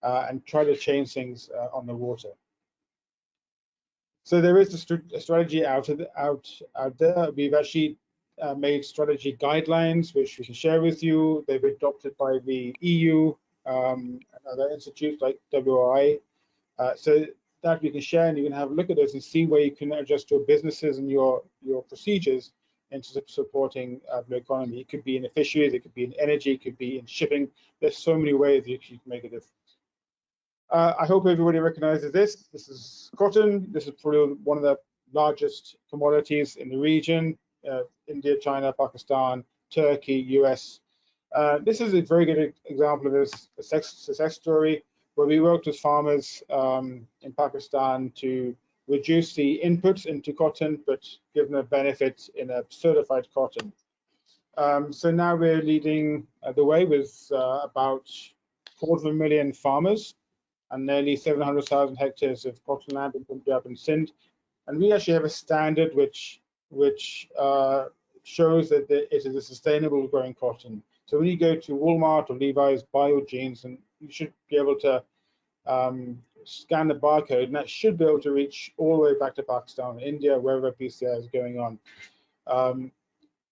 and try to change things on the water. So there is a strategy out there. We've actually made strategy guidelines, which we can share with you. They've been adopted by the EU and other institutes like WRI. So that we can share, and you can have a look at those and see where you can adjust your businesses and your procedures into supporting blue economy. It could be in the fisheries, it could be in energy, it could be in shipping. There's so many ways you can make a difference. I hope everybody recognizes this. This is cotton. This is probably one of the largest commodities in the region. India, China, Pakistan, Turkey, US. This is a very good example of a success story where we worked with farmers in Pakistan to reduce the inputs into cotton, but give them a benefit in a certified cotton. So now we're leading the way with about 250,000 farmers and nearly 700,000 hectares of cotton land in Punjab and Sindh. And we actually have a standard which shows that it is a sustainable growing cotton. So when you go to Walmart or Levi's, buy your jeans, and you should be able to scan the barcode, and that should be able to reach all the way back to Pakistan, India, wherever PCI is going on,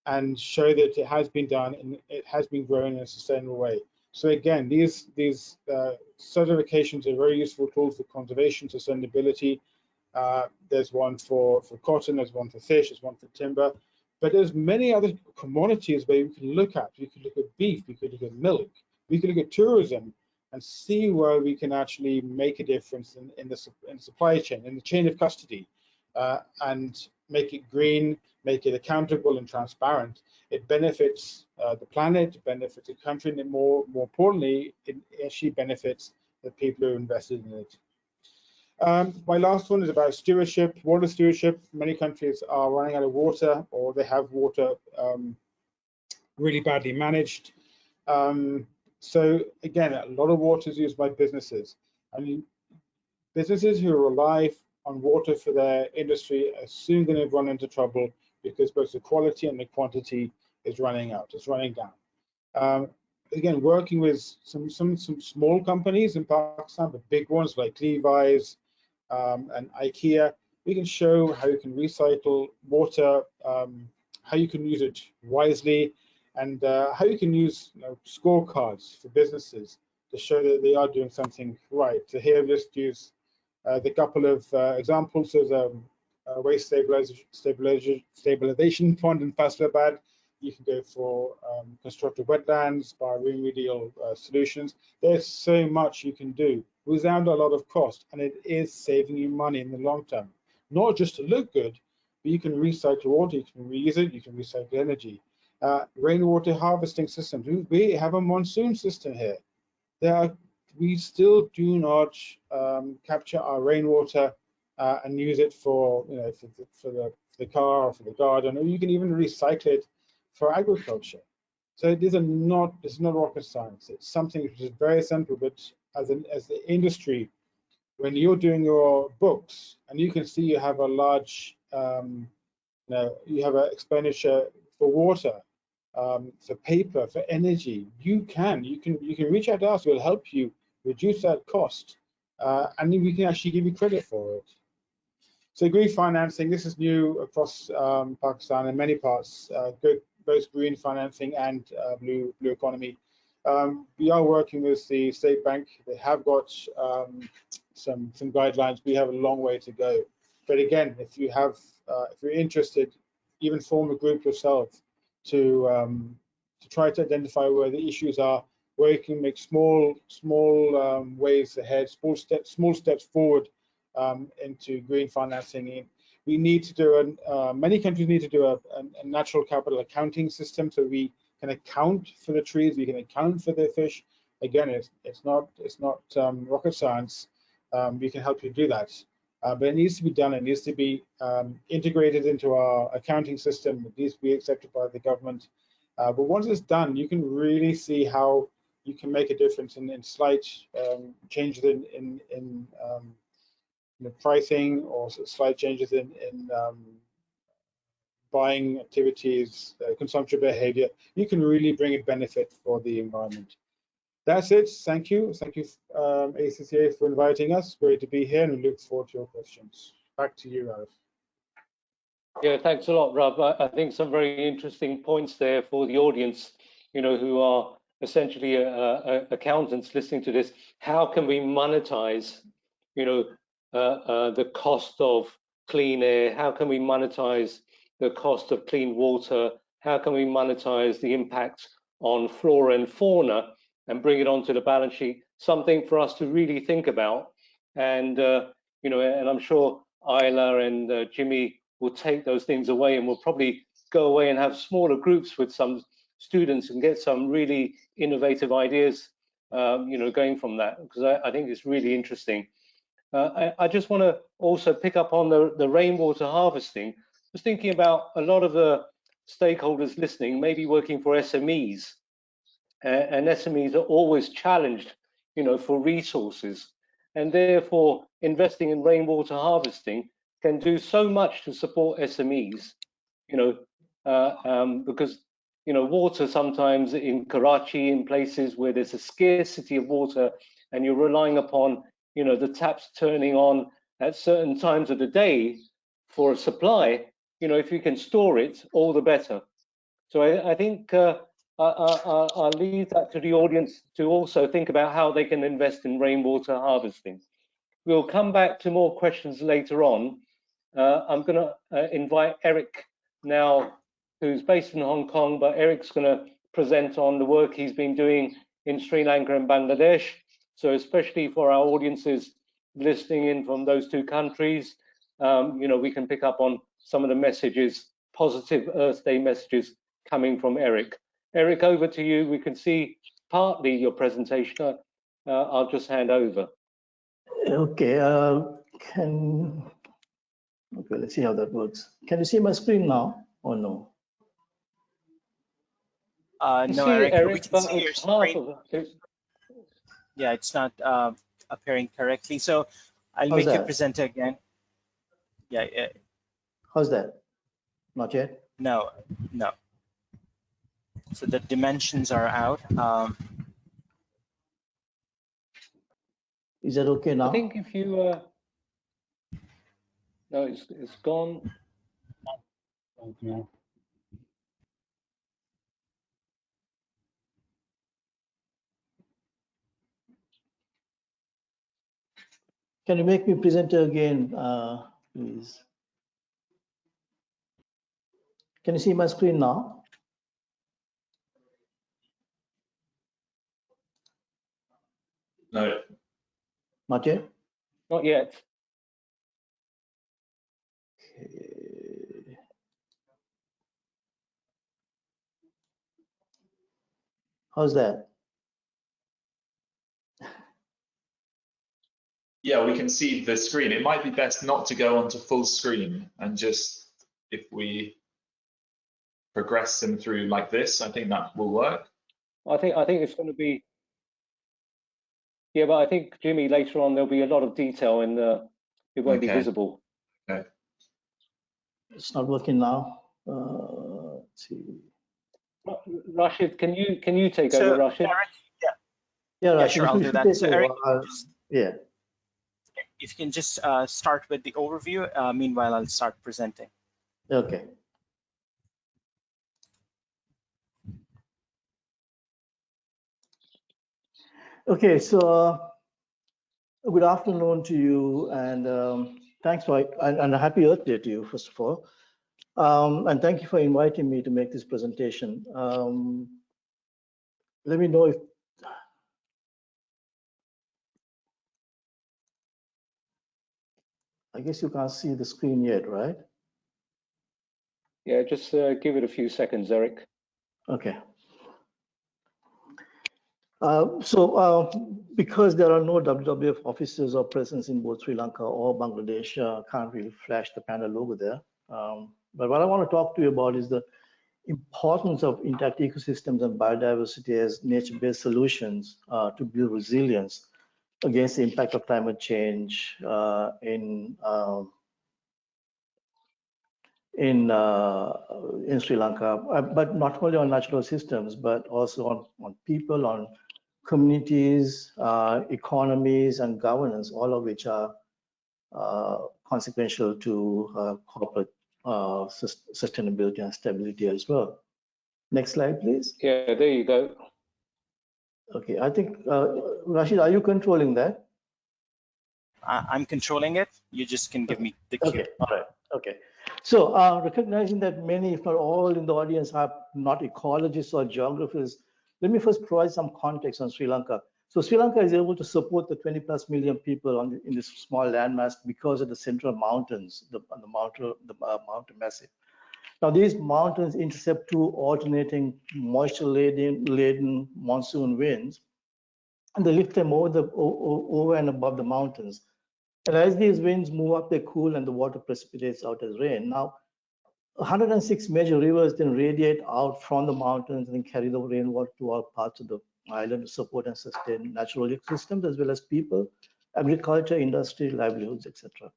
and show that it has been done and it has been grown in a sustainable way. So again, these certifications are very useful tools for conservation, sustainability. There's one for cotton, there's one for fish, there's one for timber, but there's many other commodities where you can look at. You could look at beef, you could look at milk, we could look at tourism, and see where we can actually make a difference in the supply chain, in the chain of custody, and make it green, make it accountable and transparent. It benefits the planet, it benefits the country, and more importantly, it actually benefits the people who invested in it. My last one is about stewardship, water stewardship. Many countries are running out of water, or they have water really badly managed. So again, a lot of water is used by businesses. I mean, businesses who rely on water for their industry are soon going to run into trouble because both the quality and the quantity is running out, it's running down. Again, working with some small companies in Pakistan, but big ones like Levi's and ACCA, we can show how you can recycle water, how you can use it wisely, and how you can use scorecards for businesses to show that they are doing something right. So here, just use the couple of examples. There's a waste stabilization fund in Faisalabad. You can go for constructive wetlands, bioremedial solutions. There's so much you can do without a lot of cost, and it is saving you money in the long term. Not just to look good, but you can recycle water, you can reuse it, you can recycle energy. Rainwater harvesting systems. We have a monsoon system here. We still do not capture our rainwater and use it for the car or for the garden, or you can even recycle it for agriculture. So it's not rocket science. It's something which is very simple, but as the industry, when you're doing your books and you can see you have a large, you have an expenditure for water, for paper, for energy, you can reach out to us. We'll help you reduce that cost, and we can actually give you credit for it. So green financing, this is new across Pakistan and many parts, both green financing and blue economy. We are working with the State Bank. They have got some guidelines. We have a long way to go. But again, if you're interested, even form a group yourself to try to identify where the issues are, where you can make small ways ahead, small steps forward into green financing. We need to do many countries need to do a natural capital accounting system, so we can account for the trees, we can account for the fish. Again, it's not rocket science. We can help you do that, but it needs to be done. It needs to be integrated into our accounting system. It needs to be accepted by the government. But once it's done, you can really see how you can make a difference in slight changes in pricing, or slight changes in buying activities, consumption behavior. You can really bring a benefit for the environment. That's it. Thank you. Thank you, ACCA, for inviting us. Great to be here, and we look forward to your questions. Back to you, Arif. Yeah, thanks a lot, Rob. I think some very interesting points there for the audience, who are essentially accountants listening to this. How can we monetize, the cost of clean air? How can we monetize the cost of clean water? How can we monetize the impact on flora and fauna and bring it onto the balance sheet? Something for us to really think about. And, and I'm sure Isla and Jimmy will take those things away, and we'll probably go away and have smaller groups with some students and get some really innovative ideas, going from that, because I think it's really interesting. I just want to also pick up on the rainwater harvesting. I was thinking about a lot of the stakeholders listening, maybe working for SMEs, and SMEs are always challenged, for resources, and therefore investing in rainwater harvesting can do so much to support SMEs, because water sometimes in Karachi, in places where there's a scarcity of water, and you're relying upon the taps turning on at certain times of the day for a supply. If you can store it, all the better. So I think I'll leave that to the audience to also think about how they can invest in rainwater harvesting. We'll come back to more questions later on. I'm going to invite Eric now, who's based in Hong Kong, but Eric's going to present on the work he's been doing in Sri Lanka and Bangladesh. So especially for our audiences listening in from those two countries, we can pick up on some of the messages, positive Earth Day messages coming from Eric. Eric, over to you. We can see partly your presentation. I'll just hand over. Okay, okay, let's see how that works. Can you see my screen now or no? No, Eric, we can see your screen. Yeah, it's not appearing correctly. So I'll make you present again. Yeah. How's that? Not yet? No. So the dimensions are out. Is that okay now? I think if you, no, it's gone. Okay. Can you make me presenter again, please? Can you see my screen now? No. Not yet? Not yet. Okay. How's that? Yeah, we can see the screen. It might be best not to go onto full screen, and just, if we progress them through like this, I think that will work. I think it's going to be, yeah, but I think, Jimmy, later on there'll be a lot of detail and it won't be visible. Okay. It's not working now. Let's see. Rashid, can you take over, Rashid? Eric, Yeah, Rashid, sure, I'll do that. So Eric, yeah. If you can just start with the overview. Meanwhile, I'll start presenting. Okay. Okay, so good afternoon to you, and thanks for and a happy Earth Day to you, first of all, and thank you for inviting me to make this presentation. Let me know if I guess you can't see the screen yet, right? Yeah, just give it a few seconds, Eric. Okay. Because there are no WWF offices or presence in both Sri Lanka or Bangladesh, can't really flash the panel logo there. But what I want to talk to you about is the importance of intact ecosystems and biodiversity as nature-based solutions to build resilience against the impact of climate change in Sri Lanka, but not only on natural systems, but also on people, on communities, economies, and governance, all of which are consequential to corporate sustainability and stability as well. Next slide, please. Yeah, there you go. Okay, I think, Rashid, are you controlling that? I'm controlling it. You just can give me the cue. Okay, all right, okay. So recognizing that many, if not all in the audience are not ecologists or geographers, let me first provide some context on Sri Lanka. So Sri Lanka is able to support the 20+ million people in this small landmass because of the central mountains, the mountain massif. Now these mountains intercept two alternating moisture-laden monsoon winds, and they lift them over and above the mountains. And as these winds move up, they cool and the water precipitates out as rain. Now, 106 major rivers then radiate out from the mountains and carry the rainwater to all parts of the island to support and sustain natural ecosystems as well as people, agriculture, industry, livelihoods, etc.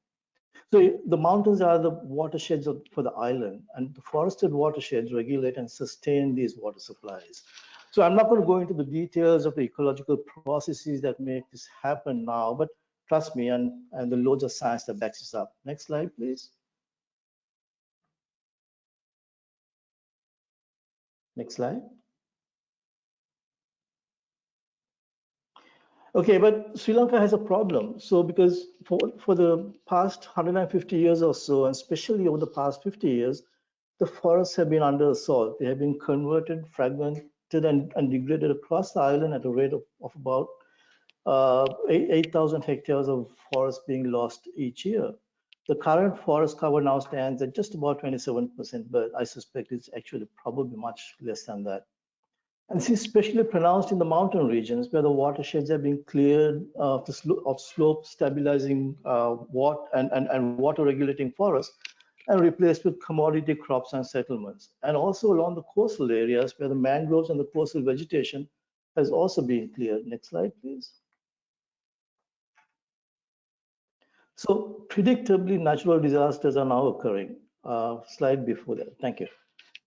So the mountains are the watersheds for the island, and the forested watersheds regulate and sustain these water supplies. So I'm not going to go into the details of the ecological processes that make this happen now, but trust me, and the loads of science that backs this up. Next slide, please. Next slide. Okay, but Sri Lanka has a problem. So because for the past 150 years or so, and especially over the past 50 years, the forests have been under assault. They have been converted, fragmented, and degraded across the island at a rate of about 8,000 hectares of forest being lost each year. The current forest cover now stands at just about 27%, but I suspect it's actually probably much less than that. And this is especially pronounced in the mountain regions where the watersheds are being cleared of slope stabilizing water and water regulating forests and replaced with commodity crops and settlements. And also along the coastal areas where the mangroves and the coastal vegetation has also been cleared. Next slide, please. So predictably, natural disasters are now occurring. Slide before that, thank you.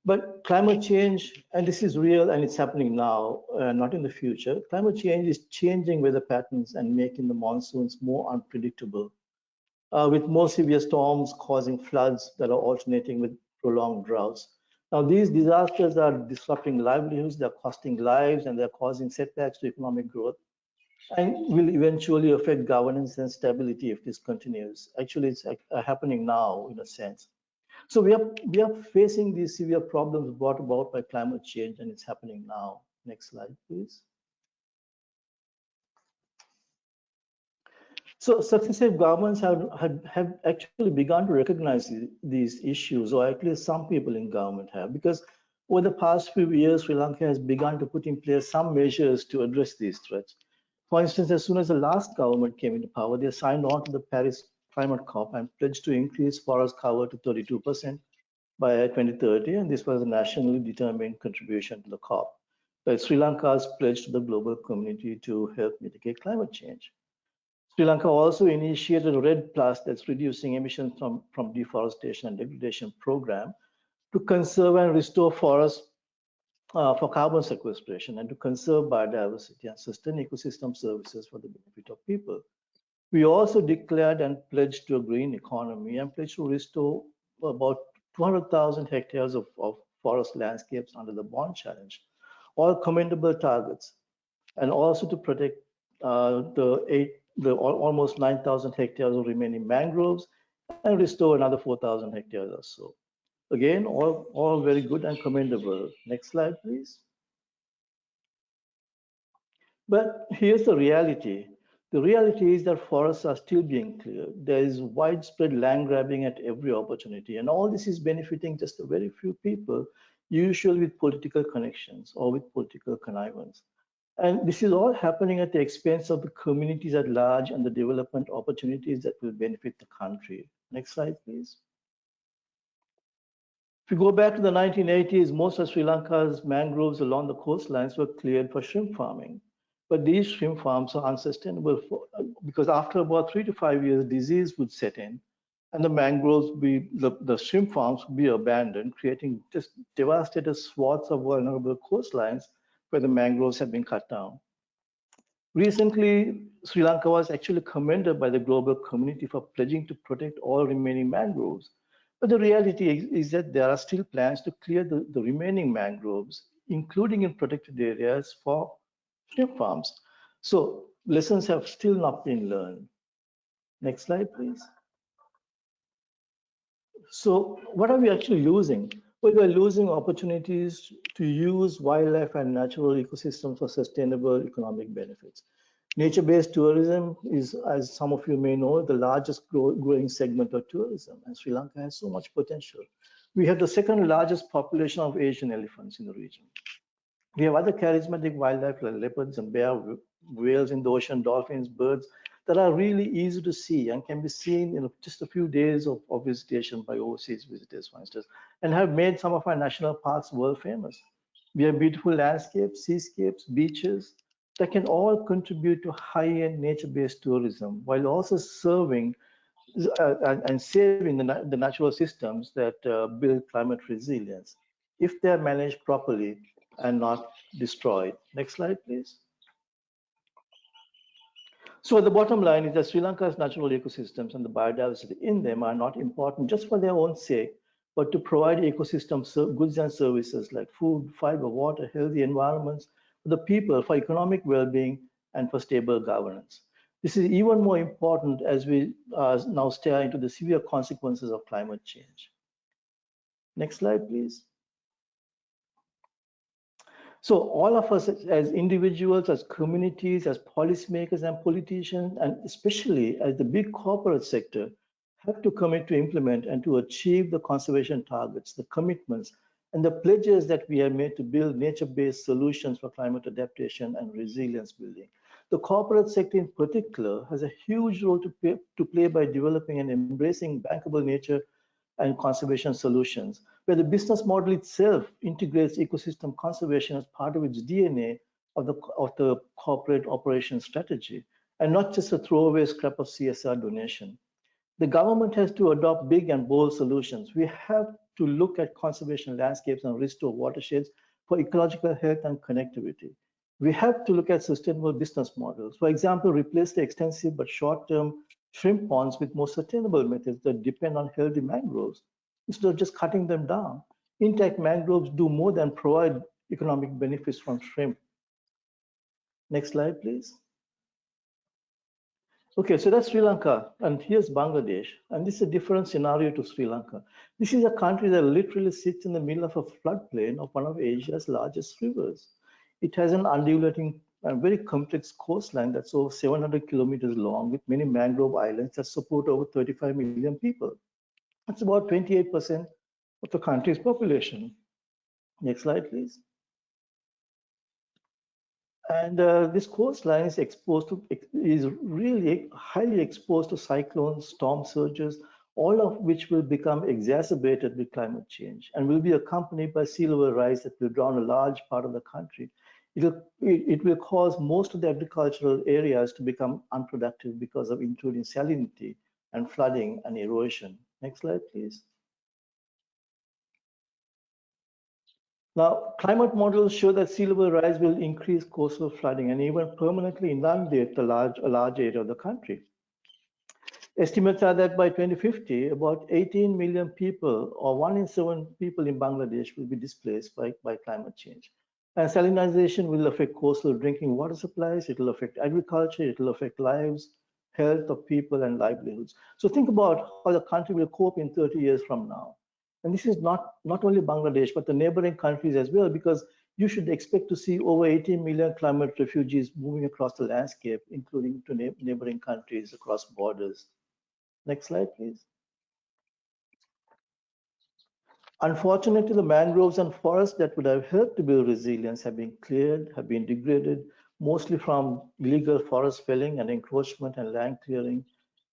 But climate change, and this is real and it's happening now, not in the future. Climate change is changing weather patterns and making the monsoons more unpredictable, with more severe storms causing floods that are alternating with prolonged droughts. Now, these disasters are disrupting livelihoods, they're costing lives, and they're causing setbacks to economic growth, and will eventually affect governance and stability if this continues. Actually, it's happening now in a sense. So we are facing these severe problems brought about by climate change, and it's happening now. Next slide, please. So successive governments have actually begun to recognize these issues, or at least some people in government have, because over the past few years, Sri Lanka has begun to put in place some measures to address these threats. For instance, as soon as the last government came into power, they signed on to the Paris Climate COP and pledged to increase forest cover to 32% by 2030, and this was a nationally determined contribution to the COP. But Sri Lanka's pledge to the global community to help mitigate climate change. Sri Lanka also initiated a RED Plus, that's reducing emissions from deforestation and degradation program, to conserve and restore forests for carbon sequestration and to conserve biodiversity and sustain ecosystem services for the benefit of people. We also declared and pledged to a green economy and pledged to restore about 200,000 hectares of forest landscapes under the Bond Challenge, all commendable targets, and also to protect the almost 9,000 hectares of remaining mangroves and restore another 4,000 hectares or so. Again, all very good and commendable. Next slide, please. But here's the reality. The reality is that forests are still being cleared. There is widespread land grabbing at every opportunity, and all this is benefiting just a very few people, usually with political connections or with political connivance. And this is all happening at the expense of the communities at large and the development opportunities that will benefit the country. Next slide, please. If you go back to the 1980s, most of Sri Lanka's mangroves along the coastlines were cleared for shrimp farming. But these shrimp farms are unsustainable because after about 3 to 5 years, disease would set in, and the mangroves, the shrimp farms would be abandoned, creating just devastated swaths of vulnerable coastlines where the mangroves have been cut down. Recently, Sri Lanka was actually commended by the global community for pledging to protect all remaining mangroves. But the reality is that there are still plans to clear the remaining mangroves, including in protected areas for shrimp farms. So lessons have still not been learned. Next slide, please. So what are we actually losing? Well, we're losing opportunities to use wildlife and natural ecosystems for sustainable economic benefits. Nature-based tourism is, as some of you may know, the largest growing segment of tourism, and Sri Lanka has so much potential. We have the second largest population of Asian elephants in the region. We have other charismatic wildlife like leopards and bear, whales in the ocean, dolphins, birds that are really easy to see and can be seen in just a few days of visitation by overseas visitors, for instance, and have made some of our national parks world famous. We have beautiful landscapes, seascapes, beaches that can all contribute to high-end nature-based tourism while also serving and saving the natural systems that build climate resilience if they're managed properly and not destroyed. Next slide, please. So the bottom line is that Sri Lanka's natural ecosystems and the biodiversity in them are not important just for their own sake, but to provide ecosystem goods and services like food, fiber, water, healthy environments for the people, for economic well-being, and for stable governance. This is even more important as we now stare into the severe consequences of climate change. Next slide, please. So all of us as individuals, as communities, as policymakers and politicians, and especially as the big corporate sector, have to commit to implement and to achieve the conservation targets, the commitments, and the pledges that we have made to build nature-based solutions for climate adaptation and resilience building. The corporate sector in particular has a huge role to play by developing and embracing bankable nature and conservation solutions, where the business model itself integrates ecosystem conservation as part of its DNA of the corporate operation strategy, and not just a throwaway scrap of CSR donation. The government has to adopt big and bold solutions. We have to look at conservation landscapes and restore watersheds for ecological health and connectivity. We have to look at sustainable business models. For example, replace the extensive but short-term shrimp ponds with more sustainable methods that depend on healthy mangroves instead of just cutting them down. Intact mangroves do more than provide economic benefits from shrimp. Next slide, please. Okay, so that's Sri Lanka, and here's Bangladesh, and this is a different scenario to Sri Lanka. This is a country that literally sits in the middle of a floodplain of one of Asia's largest rivers. It has an undulating and very complex coastline that's over 700 kilometers long with many mangrove islands that support over 35 million people. That's about 28% of the country's population. Next slide, please. And this coastline is really highly exposed to cyclones, storm surges, all of which will become exacerbated with climate change and will be accompanied by sea level rise that will drown a large part of the country. It will cause most of the agricultural areas to become unproductive because of including salinity and flooding and erosion. Next slide, please. Now, climate models show that sea level rise will increase coastal flooding and even permanently inundate a large area of the country. Estimates are that by 2050, about 18 million people, or 1 in 7 people in Bangladesh, will be displaced by climate change. And salinization will affect coastal drinking water supplies, it will affect agriculture, it will affect lives, health of people and livelihoods. So think about how the country will cope in 30 years from now. And this is not only Bangladesh, but the neighboring countries as well, because you should expect to see over 18 million climate refugees moving across the landscape, including to neighboring countries across borders. Next slide, please. Unfortunately, the mangroves and forests that would have helped to build resilience have been cleared, have been degraded, mostly from illegal forest felling and encroachment and land clearing.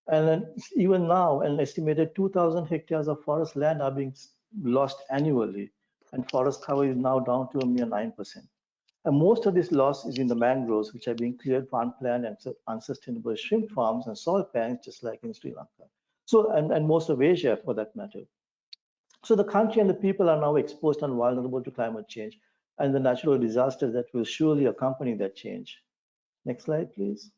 And then even now, an estimated 2,000 hectares of forest land are being lost annually, and forest cover is now down to a mere 9%. And most of this loss is in the mangroves, which are being cleared for unplanned and unsustainable shrimp farms and salt pans, just like in Sri Lanka. So, and most of Asia, for that matter. So the country and the people are now exposed and vulnerable to climate change and the natural disasters that will surely accompany that change. Next slide, please.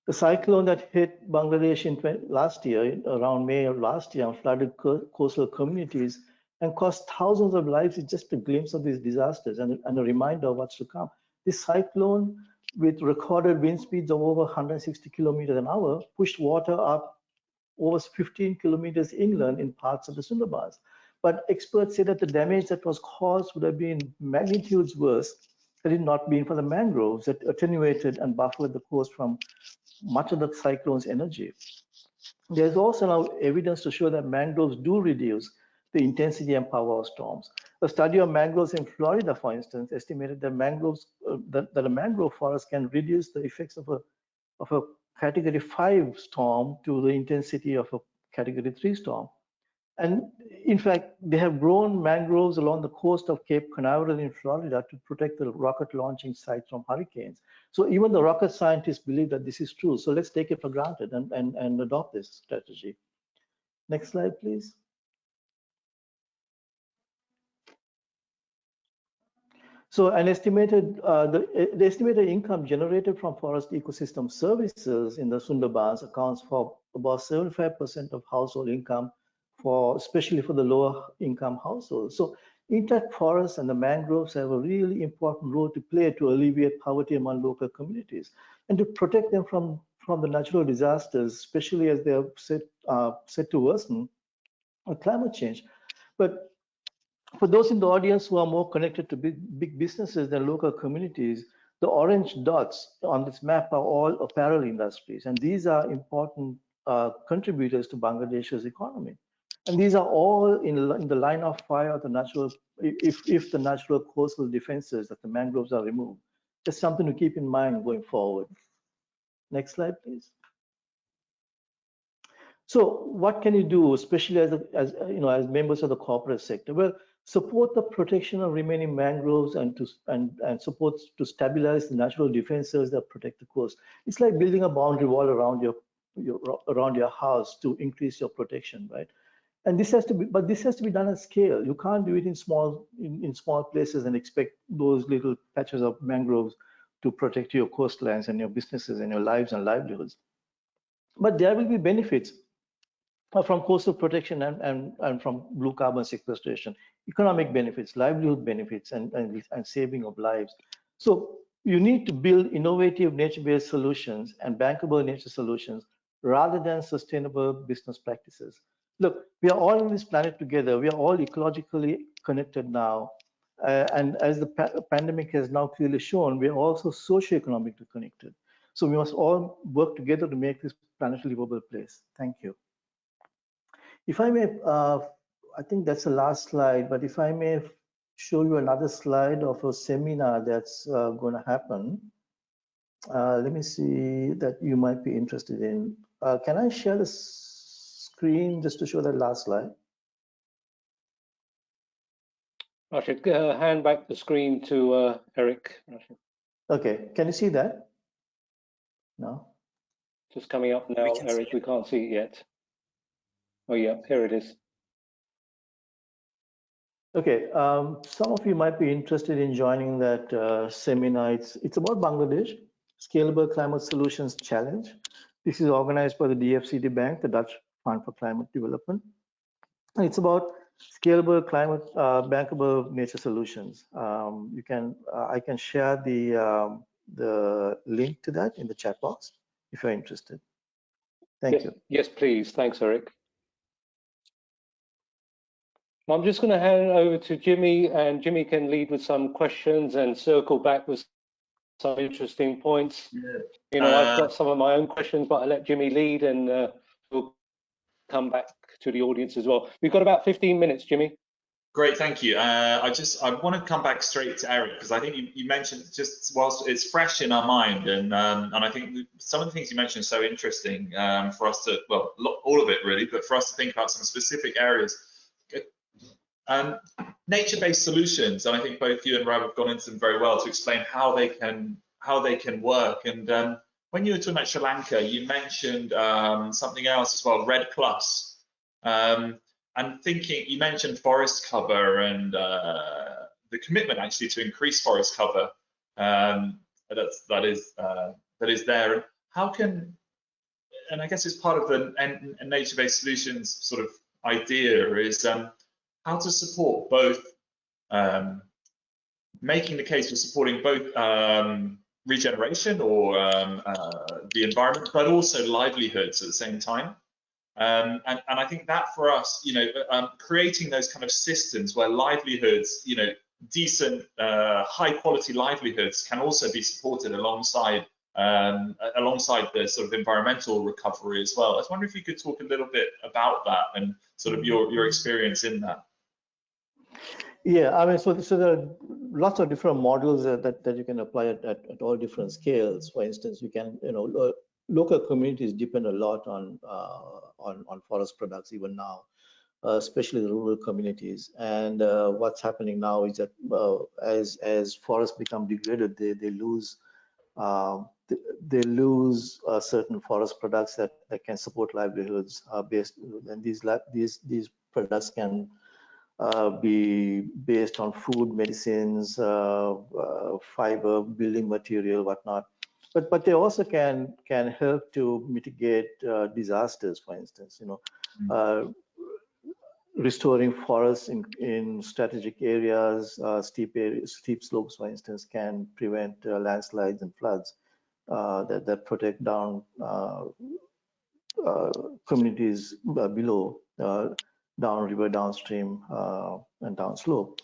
The cyclone that hit Bangladesh last year, around May of last year, and flooded coastal communities and cost thousands of lives is just a glimpse of these disasters and a reminder of what's to come. This cyclone, with recorded wind speeds of over 160 kilometers an hour, pushed water up over 15 kilometers inland in parts of the Sundarbans. But experts say that the damage that was caused would have been magnitudes worse had it not been for the mangroves that attenuated and buffered the coast from much of the cyclone's energy. There's also now evidence to show that mangroves do reduce the intensity and power of storms. A study of mangroves in Florida, for instance, estimated that that a mangrove forest can reduce the effects of a Category 5 storm to the intensity of a Category 3 storm. And in fact, they have grown mangroves along the coast of Cape Canaveral in Florida to protect the rocket launching sites from hurricanes. So even the rocket scientists believe that this is true. So let's take it for granted and adopt this strategy. Next slide, please. So an estimated, the estimated income generated from forest ecosystem services in the Sundarbans accounts for about 75% of household income, especially for the lower income households. So intact forests and the mangroves have a really important role to play to alleviate poverty among local communities and to protect them from the natural disasters, especially as they are set to worsen climate change. But for those in the audience who are more connected to big businesses than local communities, the orange dots on this map are all apparel industries, and these are important contributors to Bangladesh's economy. And these are all in the line of fire of the natural, if the natural coastal defenses that the mangroves are removed. Just something to keep in mind going forward. Next slide, please. So what can you do, especially as members of the corporate sector? Well, support the protection of remaining mangroves and support to stabilize the natural defenses that protect the coast. It's like building a boundary wall around your house to increase your protection, right? And this has to be done at scale. You can't do it in small places and expect those little patches of mangroves to protect your coastlines and your businesses and your lives and livelihoods. But there will be benefits from coastal protection and from blue carbon sequestration, economic benefits, livelihood benefits, and saving of lives. So you need to build innovative nature-based solutions and bankable nature solutions rather than sustainable business practices. Look, we are all on this planet together. We are all ecologically connected now. And as the pandemic has now clearly shown, we are also socioeconomically connected. So we must all work together to make this planet a livable place. Thank you. If I may, I think that's the last slide, but if I may show you another slide of a seminar that's going to happen. Let me see that you might be interested in. Can I share the screen just to show that last slide? Rashid, hand back the screen to Eric. Rashid. Okay, can you see that? No? Just coming up now, Eric, we can't see it yet. Oh yeah, here it is. Okay, some of you might be interested in joining that seminar. It's about Bangladesh, Scalable Climate Solutions Challenge. This is organized by the DFCD Bank, the Dutch Fund for Climate Development. And it's about scalable climate, bankable nature solutions. I can share the link to that in the chat box if you're interested. Thank you. Yes, please. Thanks, Eric. I'm just going to hand it over to Jimmy, and Jimmy can lead with some questions and circle back with some interesting points. You know, I've got some of my own questions, but I'll let Jimmy lead, and we'll come back to the audience as well. We've got about 15 minutes, Jimmy. Great, thank you. I want to come back straight to Eric, because I think you mentioned, just whilst it's fresh in our mind, and I think some of the things you mentioned are so interesting for us to, well, all of it really, but for us to think about some specific areas. Nature-based solutions, and I think both you and Rob have gone into them very well to explain how they can work. And when you were talking about Sri Lanka, you mentioned something else as well, Red Plus. And thinking, you mentioned forest cover and the commitment actually to increase forest cover that is there. And how can, and I guess it's part of the nature-based solutions sort of idea is how to support both, making the case for supporting both regeneration or the environment, but also livelihoods at the same time. And I think that for us, creating those kind of systems where livelihoods, decent, high quality livelihoods can also be supported alongside the sort of environmental recovery as well. I was wondering if you could talk a little bit about that and sort of your experience in that. Yeah, I mean, so there are lots of different models that you can apply at all different scales. For instance, you can, local communities depend a lot on forest products even now, especially the rural communities. And what's happening now is that as forests become degraded, they lose certain forest products that can support livelihoods based, and these products can be based on food, medicines, fiber, building material, whatnot. But they also can help to mitigate disasters, for instance. Restoring forests in strategic areas, steep slopes, for instance, can prevent landslides and floods that protect down communities below, downriver, downstream, and downslope.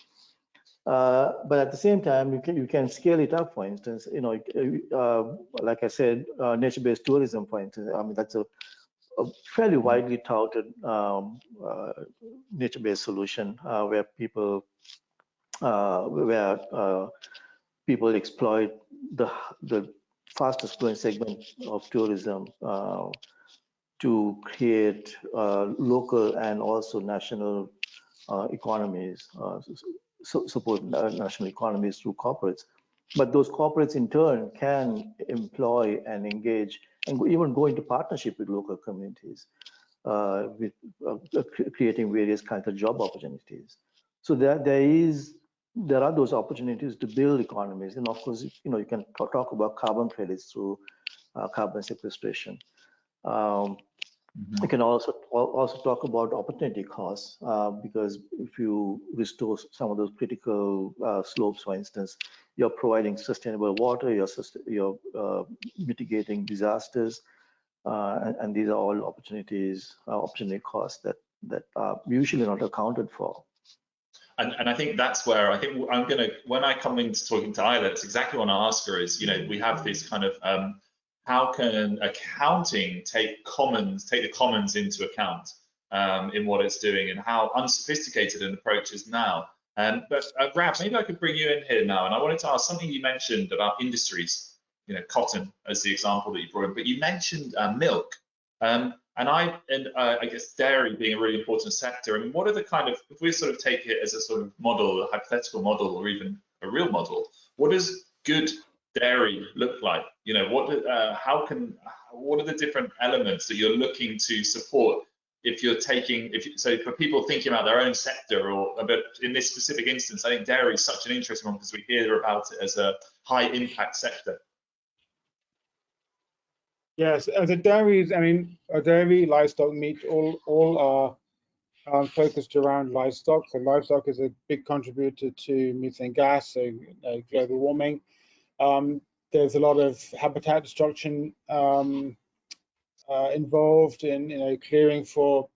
But at the same time, you can scale it up. For instance, like I said, nature-based tourism, for instance. I mean, that's a fairly widely touted nature-based solution where people exploit the fastest growing segment of tourism to create local and also national economies, support national economies through corporates. But those corporates in turn can employ and engage and even go into partnership with local communities, with creating various kinds of job opportunities. So there are those opportunities to build economies. And of course, you can talk about carbon credits through carbon sequestration. You can also talk about opportunity costs, because if you restore some of those critical slopes, for instance, you're providing sustainable water, you're mitigating disasters, and these are all opportunity costs that are usually not accounted for. And I think that's where I think when I come into talking to Isla, it's exactly what I ask her is, we have this kind of how can accounting take the commons into account in what it's doing, and how unsophisticated an approach is now. But Rab, maybe I could bring you in here now, and I wanted to ask something you mentioned about industries, cotton as the example that you brought in, but you mentioned milk, and I guess dairy being a really important sector. I mean, what are the kind of, if we sort of take it as a sort of model, a hypothetical model, or even a real model, what does good dairy look like? What are the different elements that you're looking to support so for people thinking about their own sector, but in this specific instance, I think dairy is such an interesting one because we hear about it as a high impact sector. Yes, as a dairy, livestock, meat, all are focused around livestock. So livestock is a big contributor to methane gas, so global warming. There's a lot of habitat destruction involved in clearing to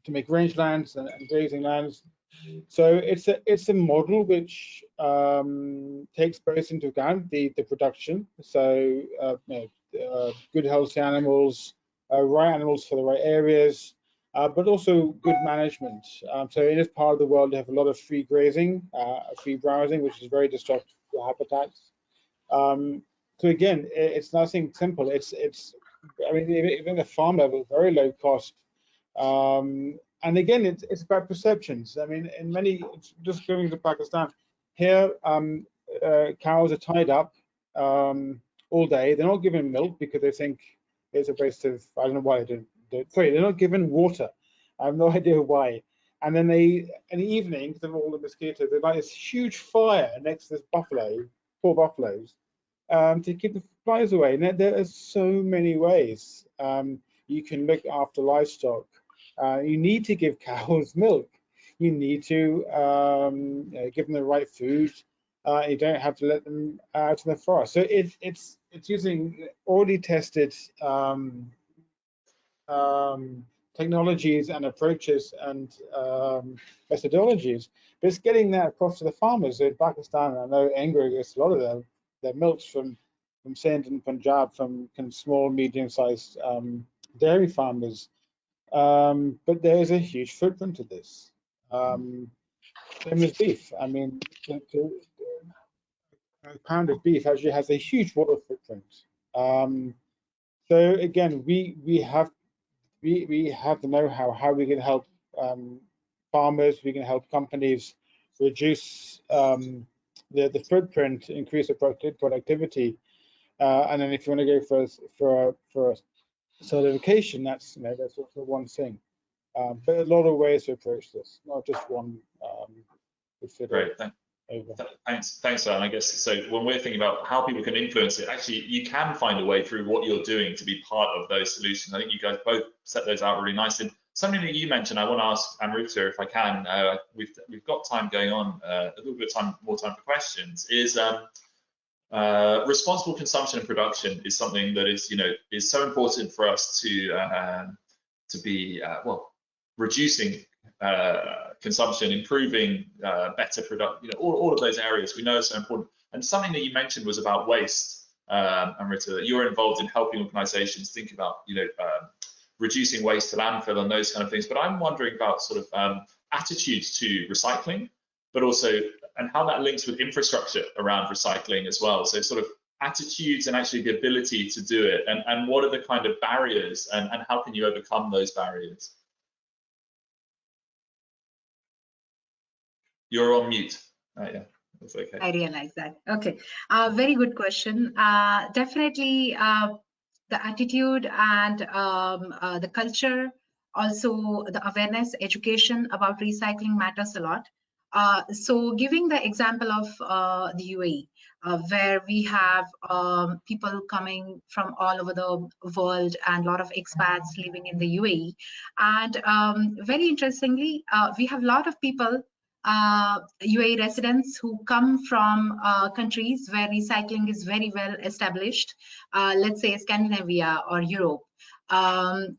make rangelands and grazing lands. So it's a model which takes both into account the production, so good healthy animals, right animals for the right areas, but also good management. So in this part of the world, they have a lot of free grazing, free browsing, which is very destructive to habitats. So again, it's nothing simple. I mean, even the farm level, very low cost. And again, it's about perceptions. I mean, in many, just going to Pakistan, here cows are tied up all day. They're not given milk because they think it's a waste of, I don't know why they do. Sorry, they're not given water. I have no idea why. And then in the evening, because of all the mosquitoes, there's like this huge fire next to this buffalo, 4 buffaloes, to keep the flies away. And there are so many ways you can look after livestock. You need to give cows milk. You need to give them the right food. You don't have to let them out in the forest. So it's using already tested technologies and approaches and methodologies, but it's getting that across to the farmers in Pakistan. I know Engro gets a lot of their milks from Sindh and Punjab, from small, medium-sized dairy farmers. But there is a huge footprint to this. Same as beef. I mean, a pound of beef actually has a huge water footprint. So again, we have the know-how how we can help farmers, we can help companies reduce the footprint, increase the productivity, and then if you want to go for certification, that's also one thing. But a lot of ways to approach this, not just one. Great, thanks, Alan. I guess so. When we're thinking about how people can influence it, actually, you can find a way through what you're doing to be part of those solutions. I think you guys both set those out really nicely. Something that you mentioned, I want to ask Amrita if I can. We've got time going on, a little bit of more time for questions. Is responsible consumption and production is something that is so important for us to be reducing consumption, improving better production, all of those areas we know are so important. And something that you mentioned was about waste, Amrita, that you're involved in helping organizations think about reducing waste to landfill and those kind of things. But I'm wondering about sort of attitudes to recycling, but also and how that links with infrastructure around recycling as well. So sort of attitudes and actually the ability to do it, and what are the kind of barriers, and how can you overcome those barriers? You're on mute. Yeah, that's okay. I realize that. Okay, very good question. Definitely the attitude and the culture, also the awareness, education about recycling matters a lot. So giving the example of the UAE, where we have people coming from all over the world and a lot of expats living in the UAE. And very interestingly, we have a lot of people, UAE residents who come from countries where recycling is very well established, let's say Scandinavia or Europe. And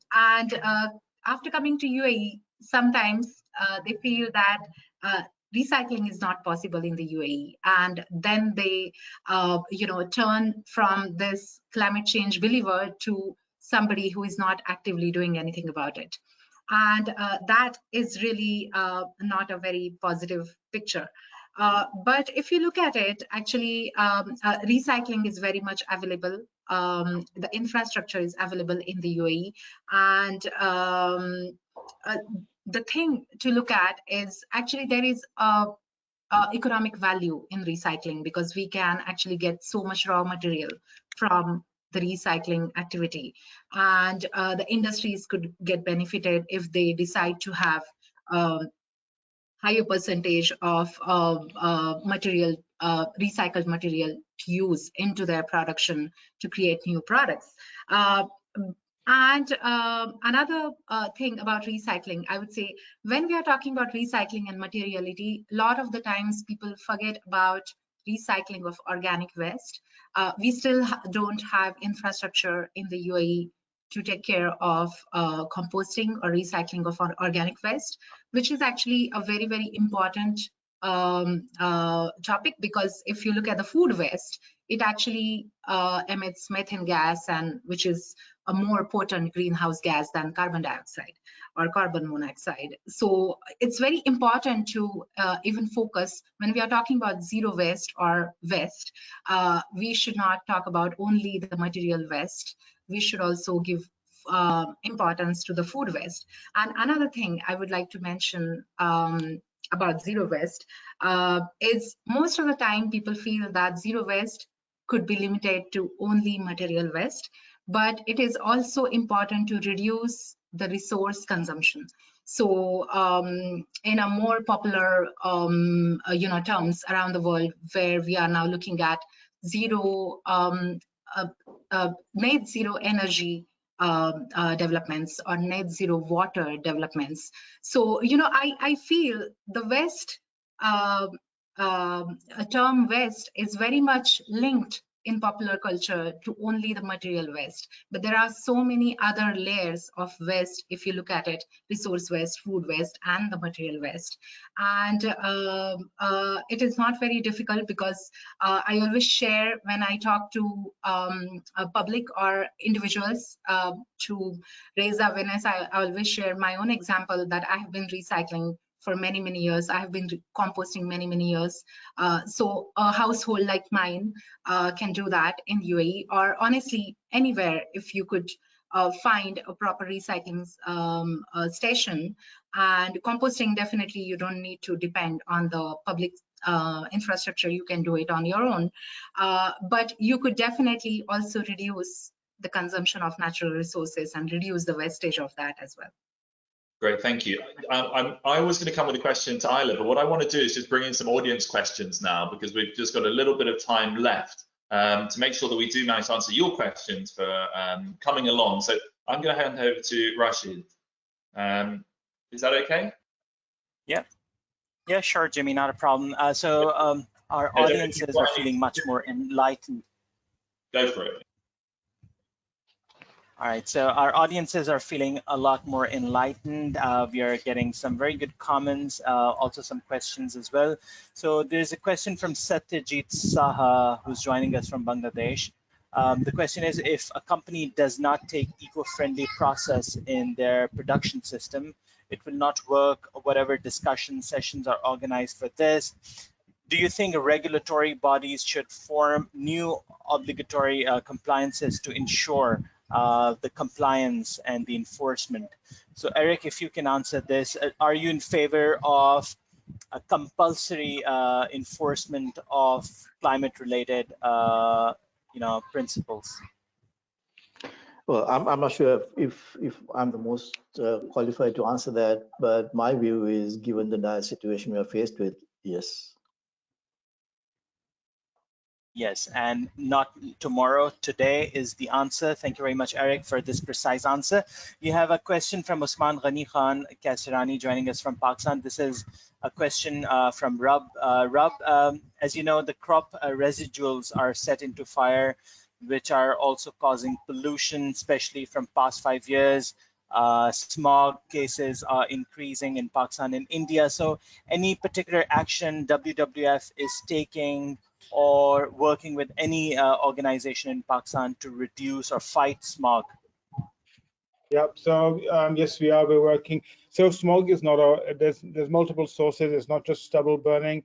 after coming to UAE, sometimes they feel that recycling is not possible in the UAE, and then they turn from this climate change believer to somebody who is not actively doing anything about it. And that is really not a very positive picture. But if you look at it, actually, recycling is very much available. The infrastructure is available in the UAE. And the thing to look at is actually there is economic value in recycling, because we can actually get so much raw material from the recycling activity, and the industries could get benefited if they decide to have higher percentage of material, recycled material to use into their production to create new products. And another thing about recycling, I would say, when we are talking about recycling and materiality, a lot of the times people forget about recycling of organic waste. We still don't have infrastructure in the UAE to take care of composting or recycling of organic waste, which is actually a very, very important topic, because if you look at the food waste, it actually emits methane gas, and which is a more potent greenhouse gas than carbon dioxide or carbon monoxide. So it's very important to even focus when we are talking about zero waste or waste. We should not talk about only the material waste. We should also give importance to the food waste. And another thing I would like to mention about zero waste is most of the time people feel that zero waste could be limited to only material waste, but it is also important to reduce the resource consumption. So in a more popular terms around the world, where we are now looking at zero net zero energy developments or net zero water developments. So I feel the waste term waste is very much linked in popular culture to only the material waste, but there are so many other layers of waste if you look at it: resource waste, food waste, and the material waste. And it is not very difficult, because I always share when I talk to public or individuals to raise awareness. I always share my own example that I have been recycling for many, many years. I have been composting many, many years. So a household like mine can do that in UAE, or honestly anywhere. If you could find a proper recycling station and composting, definitely you don't need to depend on the public infrastructure. You can do it on your own. But you could definitely also reduce the consumption of natural resources and reduce the wastage of that as well. Great, thank you. I was going to come with a question to Isla, but what I want to do is just bring in some audience questions now, because we've just got a little bit of time left to make sure that we do manage to answer your questions for coming along. So I'm going to hand over to Rashid. Is that okay? Yeah, sure, Jimmy, not a problem. So our audiences are feeling much more enlightened. Go for it. All right, so our audiences are feeling a lot more enlightened. We are getting some very good comments, also some questions as well. So there's a question from Satyajit Saha, who's joining us from Bangladesh. The question is, if a company does not take eco-friendly process in their production system, it will not work. Whatever discussion sessions are organized for this, do you think regulatory bodies should form new obligatory compliances to ensure the compliance and the enforcement? So Eric, if you can answer this, are you in favor of a compulsory enforcement of climate-related principles? Well, I'm not sure if I'm the most qualified to answer that, but my view is, given the dire situation we are faced with, yes. Yes, and not tomorrow, today is the answer. Thank you very much, Eric, for this precise answer. We have a question from Usman Ghani Khan Kasirani joining us from Pakistan. This is a question from Rob. Rob, as you know, the crop residuals are set into fire, which are also causing pollution, especially from past 5 years. Smog cases are increasing in Pakistan and India. So any particular action WWF is taking or working with any organization in Pakistan to reduce or fight smog? Yep. So yes, we're working. So smog is not there's multiple sources. It's not just stubble burning.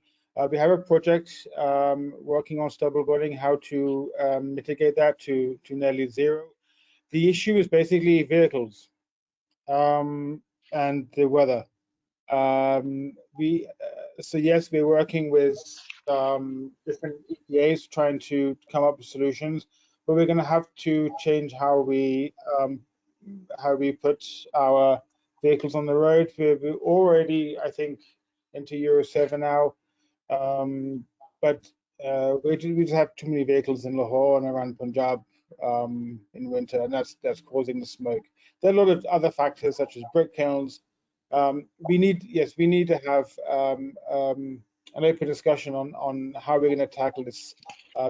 We have a project working on stubble burning, how to mitigate that to nearly zero. The issue is basically vehicles and the weather. So yes, we're working with different EPAs trying to come up with solutions, but we're going to have to change how we put our vehicles on the road. We're already, I think, into Euro 7 now, but we just have too many vehicles in Lahore and around Punjab in winter, and that's causing the smoke. There are a lot of other factors such as brick kilns. We need to have an open discussion on how we're going to tackle this,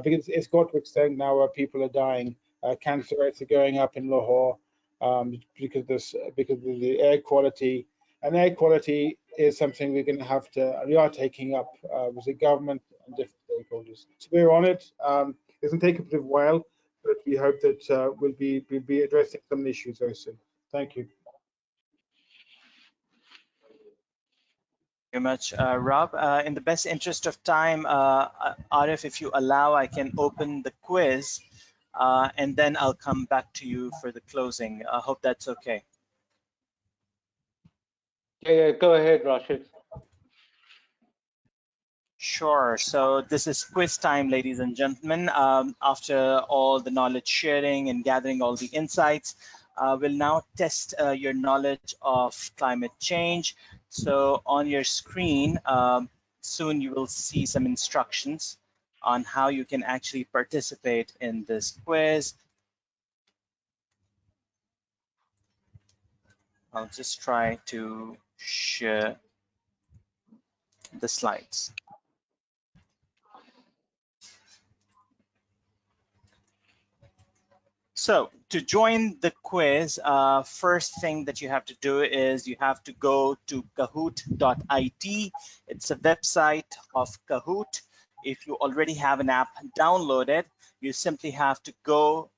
because it's got to extend now where people are dying. Cancer rates are going up in Lahore because of the air quality, and air quality is something we are taking up with the government and different stakeholders. So we're on it. It's going to take a bit of a while, but we hope that we'll be addressing some issues very soon. Thank you. Very much, Rob. In the best interest of time, Arif, if you allow, I can open the quiz, and then I'll come back to you for the closing. I hope that's okay. Yeah, go ahead, Rashid. Sure. So this is quiz time, ladies and gentlemen. After all the knowledge sharing and gathering all the insights, we'll now test your knowledge of climate change. So on your screen, soon you will see some instructions on how you can actually participate in this quiz. I'll just try to share the slides. So to join the quiz, first thing that you have to do is you have to go to kahoot.it. It's a website of Kahoot. If you already have an app downloaded, you simply have to go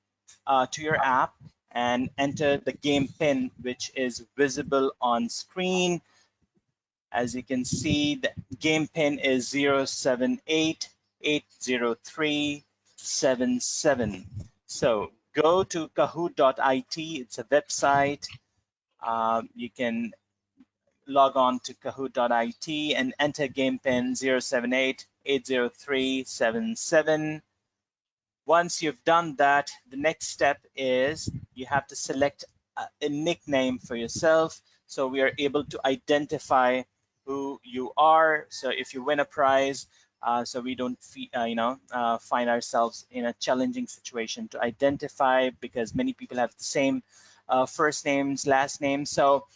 to your app and enter the game pin, which is visible on screen. As you can see, the game pin is 078803777. So go to kahoot.it. It's a website. You can log on to kahoot.it and enter game pin 078803777. Once you've done that, the next step is you have to select a nickname for yourself so we are able to identify who you are. So if you win a prize, so we don't find ourselves in a challenging situation to identify, because many people have the same first names, last names. So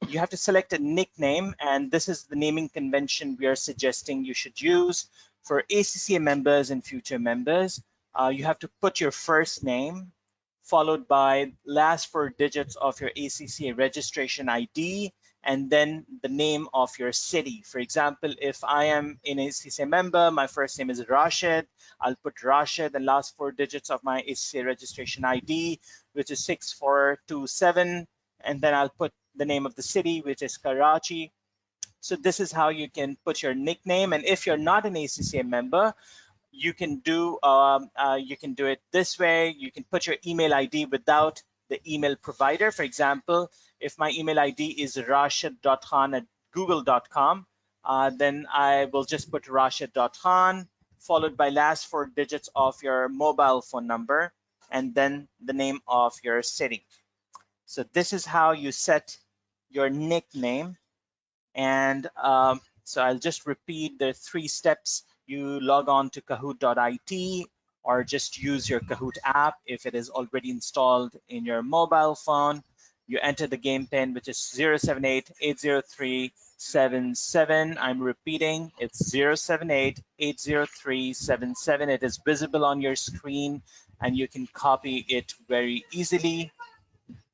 you have to select a nickname, and this is the naming convention we are suggesting you should use for ACCA members and future members. You have to put your first name followed by last 4 digits of your ACCA registration ID, and then the name of your city. For example, if I am an ACCA member, my first name is Rashid, I'll put Rashid and last 4 digits of my ACCA registration ID, which is 6427, and then I'll put the name of the city, which is Karachi. So this is how you can put your nickname. And if you're not an ACCA member, you can do it this way. You can put your email ID without the email provider. For example, if my email ID is rashid.khan@google.com, then I will just put rashid.khan followed by last 4 digits of your mobile phone number and then the name of your city. So this is how you set your nickname. And so I'll just repeat the 3 steps. You log on to kahoot.it or just use your Kahoot app if it is already installed in your mobile phone. You enter the game pin, which is 078803777. I'm repeating, it's 078803777. It is visible on your screen and you can copy it very easily.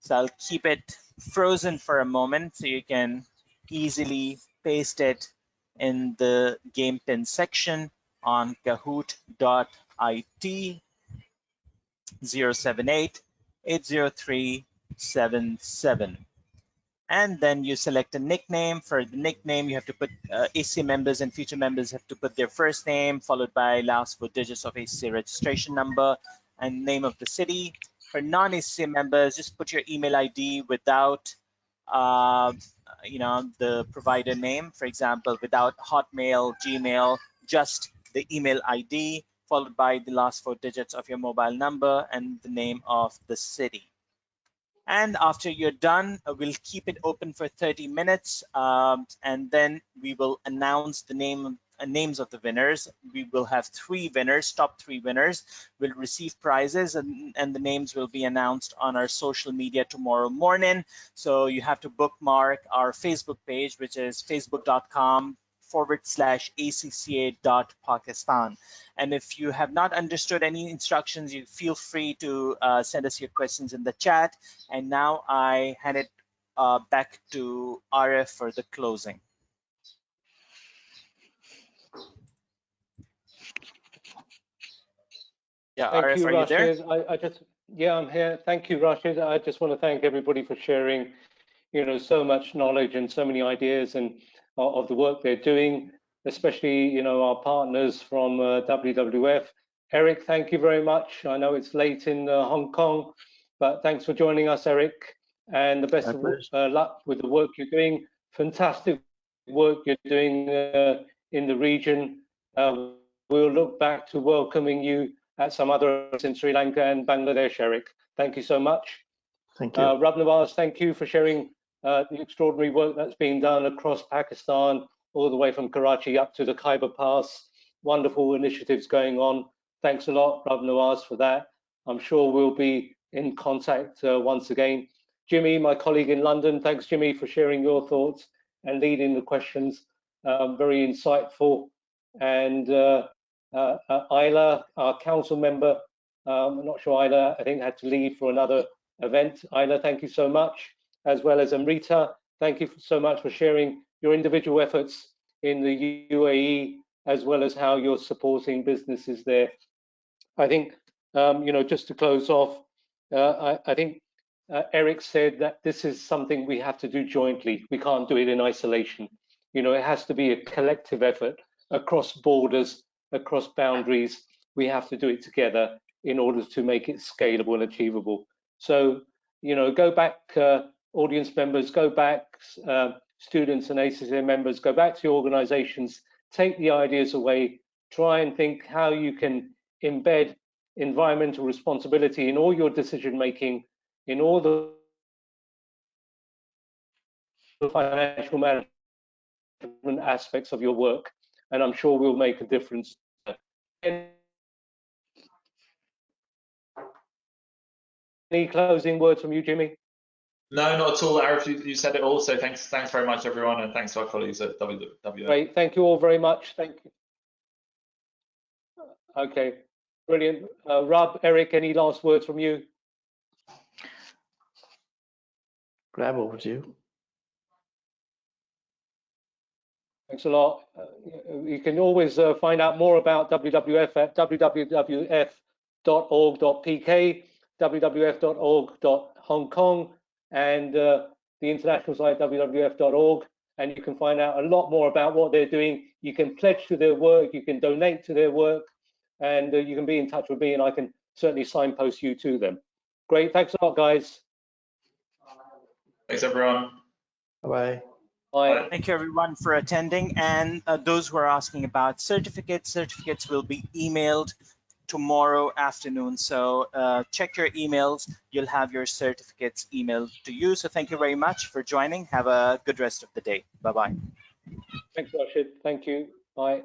So I'll keep it frozen for a moment so you can easily paste it in the game pin section on kahoot.it 078803777. And then you select a nickname. For the nickname, you have to put ACCA members and future members have to put their first name followed by last 4 digits of ACCA registration number and name of the city. For non-ACCA members, just put your email ID without the provider name. For example, without Hotmail, Gmail, just the email ID followed by the last 4 digits of your mobile number and the name of the city. And after you're done, we'll keep it open for 30 minutes, and then we will announce the names of the winners. We will have 3 winners, top 3 winners will receive prizes, and the names will be announced on our social media tomorrow morning. So you have to bookmark our Facebook page, which is facebook.com/acca.pakistan. And if you have not understood any instructions, you feel free to send us your questions in the chat. And now I hand it back to Arif for the closing. Yeah, Thank Arif, you, are you there? Rashid. Yeah, I'm here. Thank you, Rashid. I just want to thank everybody for sharing, so much knowledge and so many ideas and of the work they're doing, especially, our partners from WWF. Eric, thank you very much. I know it's late in Hong Kong, but thanks for joining us, Eric, and the best of luck with the work you're doing. Fantastic work you're doing in the region. We'll look back to welcoming you at some other in Sri Lanka and Bangladesh, Eric. Thank you so much. Thank you. Rab Nawaz, thank you for sharing the extraordinary work that's being done across Pakistan, all the way from Karachi up to the Khyber Pass. Wonderful initiatives going on. Thanks a lot, Rab Nawaz, for that. I'm sure we'll be in contact once again. Jimmy, my colleague in London, thanks, Jimmy, for sharing your thoughts and leading the questions. Very insightful. And Isla, our council member, I'm not sure Isla, I think, had to leave for another event. Isla, thank you so much, as well as Amrita. Thank you so much for sharing your individual efforts in the UAE, as well as how you're supporting businesses there. I think, just to close off, I think Eric said that this is something we have to do jointly. We can't do it in isolation. It has to be a collective effort across borders, across boundaries. We have to do it together in order to make it scalable and achievable. So, go back, audience members, go back, students and ACCA members, go back to your organizations, take the ideas away, try and think how you can embed environmental responsibility in all your decision making, in all the financial management aspects of your work, and I'm sure we'll make a difference. Any closing words from you, Jimmy? No, not at all, Arif. You said it all. So thanks very much, everyone, and thanks to our colleagues at WWF. Great. Thank you all very much. Thank you. Okay, brilliant. Rob, Eric, any last words from you? Grab over to you. Thanks a lot. You can always find out more about WWF at www.org.pk, www.org.hongkong, and the international site www.org. And you can find out a lot more about what they're doing. You can pledge to their work, you can donate to their work, and you can be in touch with me, and I can certainly signpost you to them. Great. Thanks a lot, guys. Thanks, everyone. Bye-bye. Bye. Thank you, everyone, for attending. And those who are asking about certificates will be emailed tomorrow afternoon. So check your emails. You'll have your certificates emailed to you. So thank you very much for joining. Have a good rest of the day. Bye-bye. Thanks, Rashid. Thank you. Bye.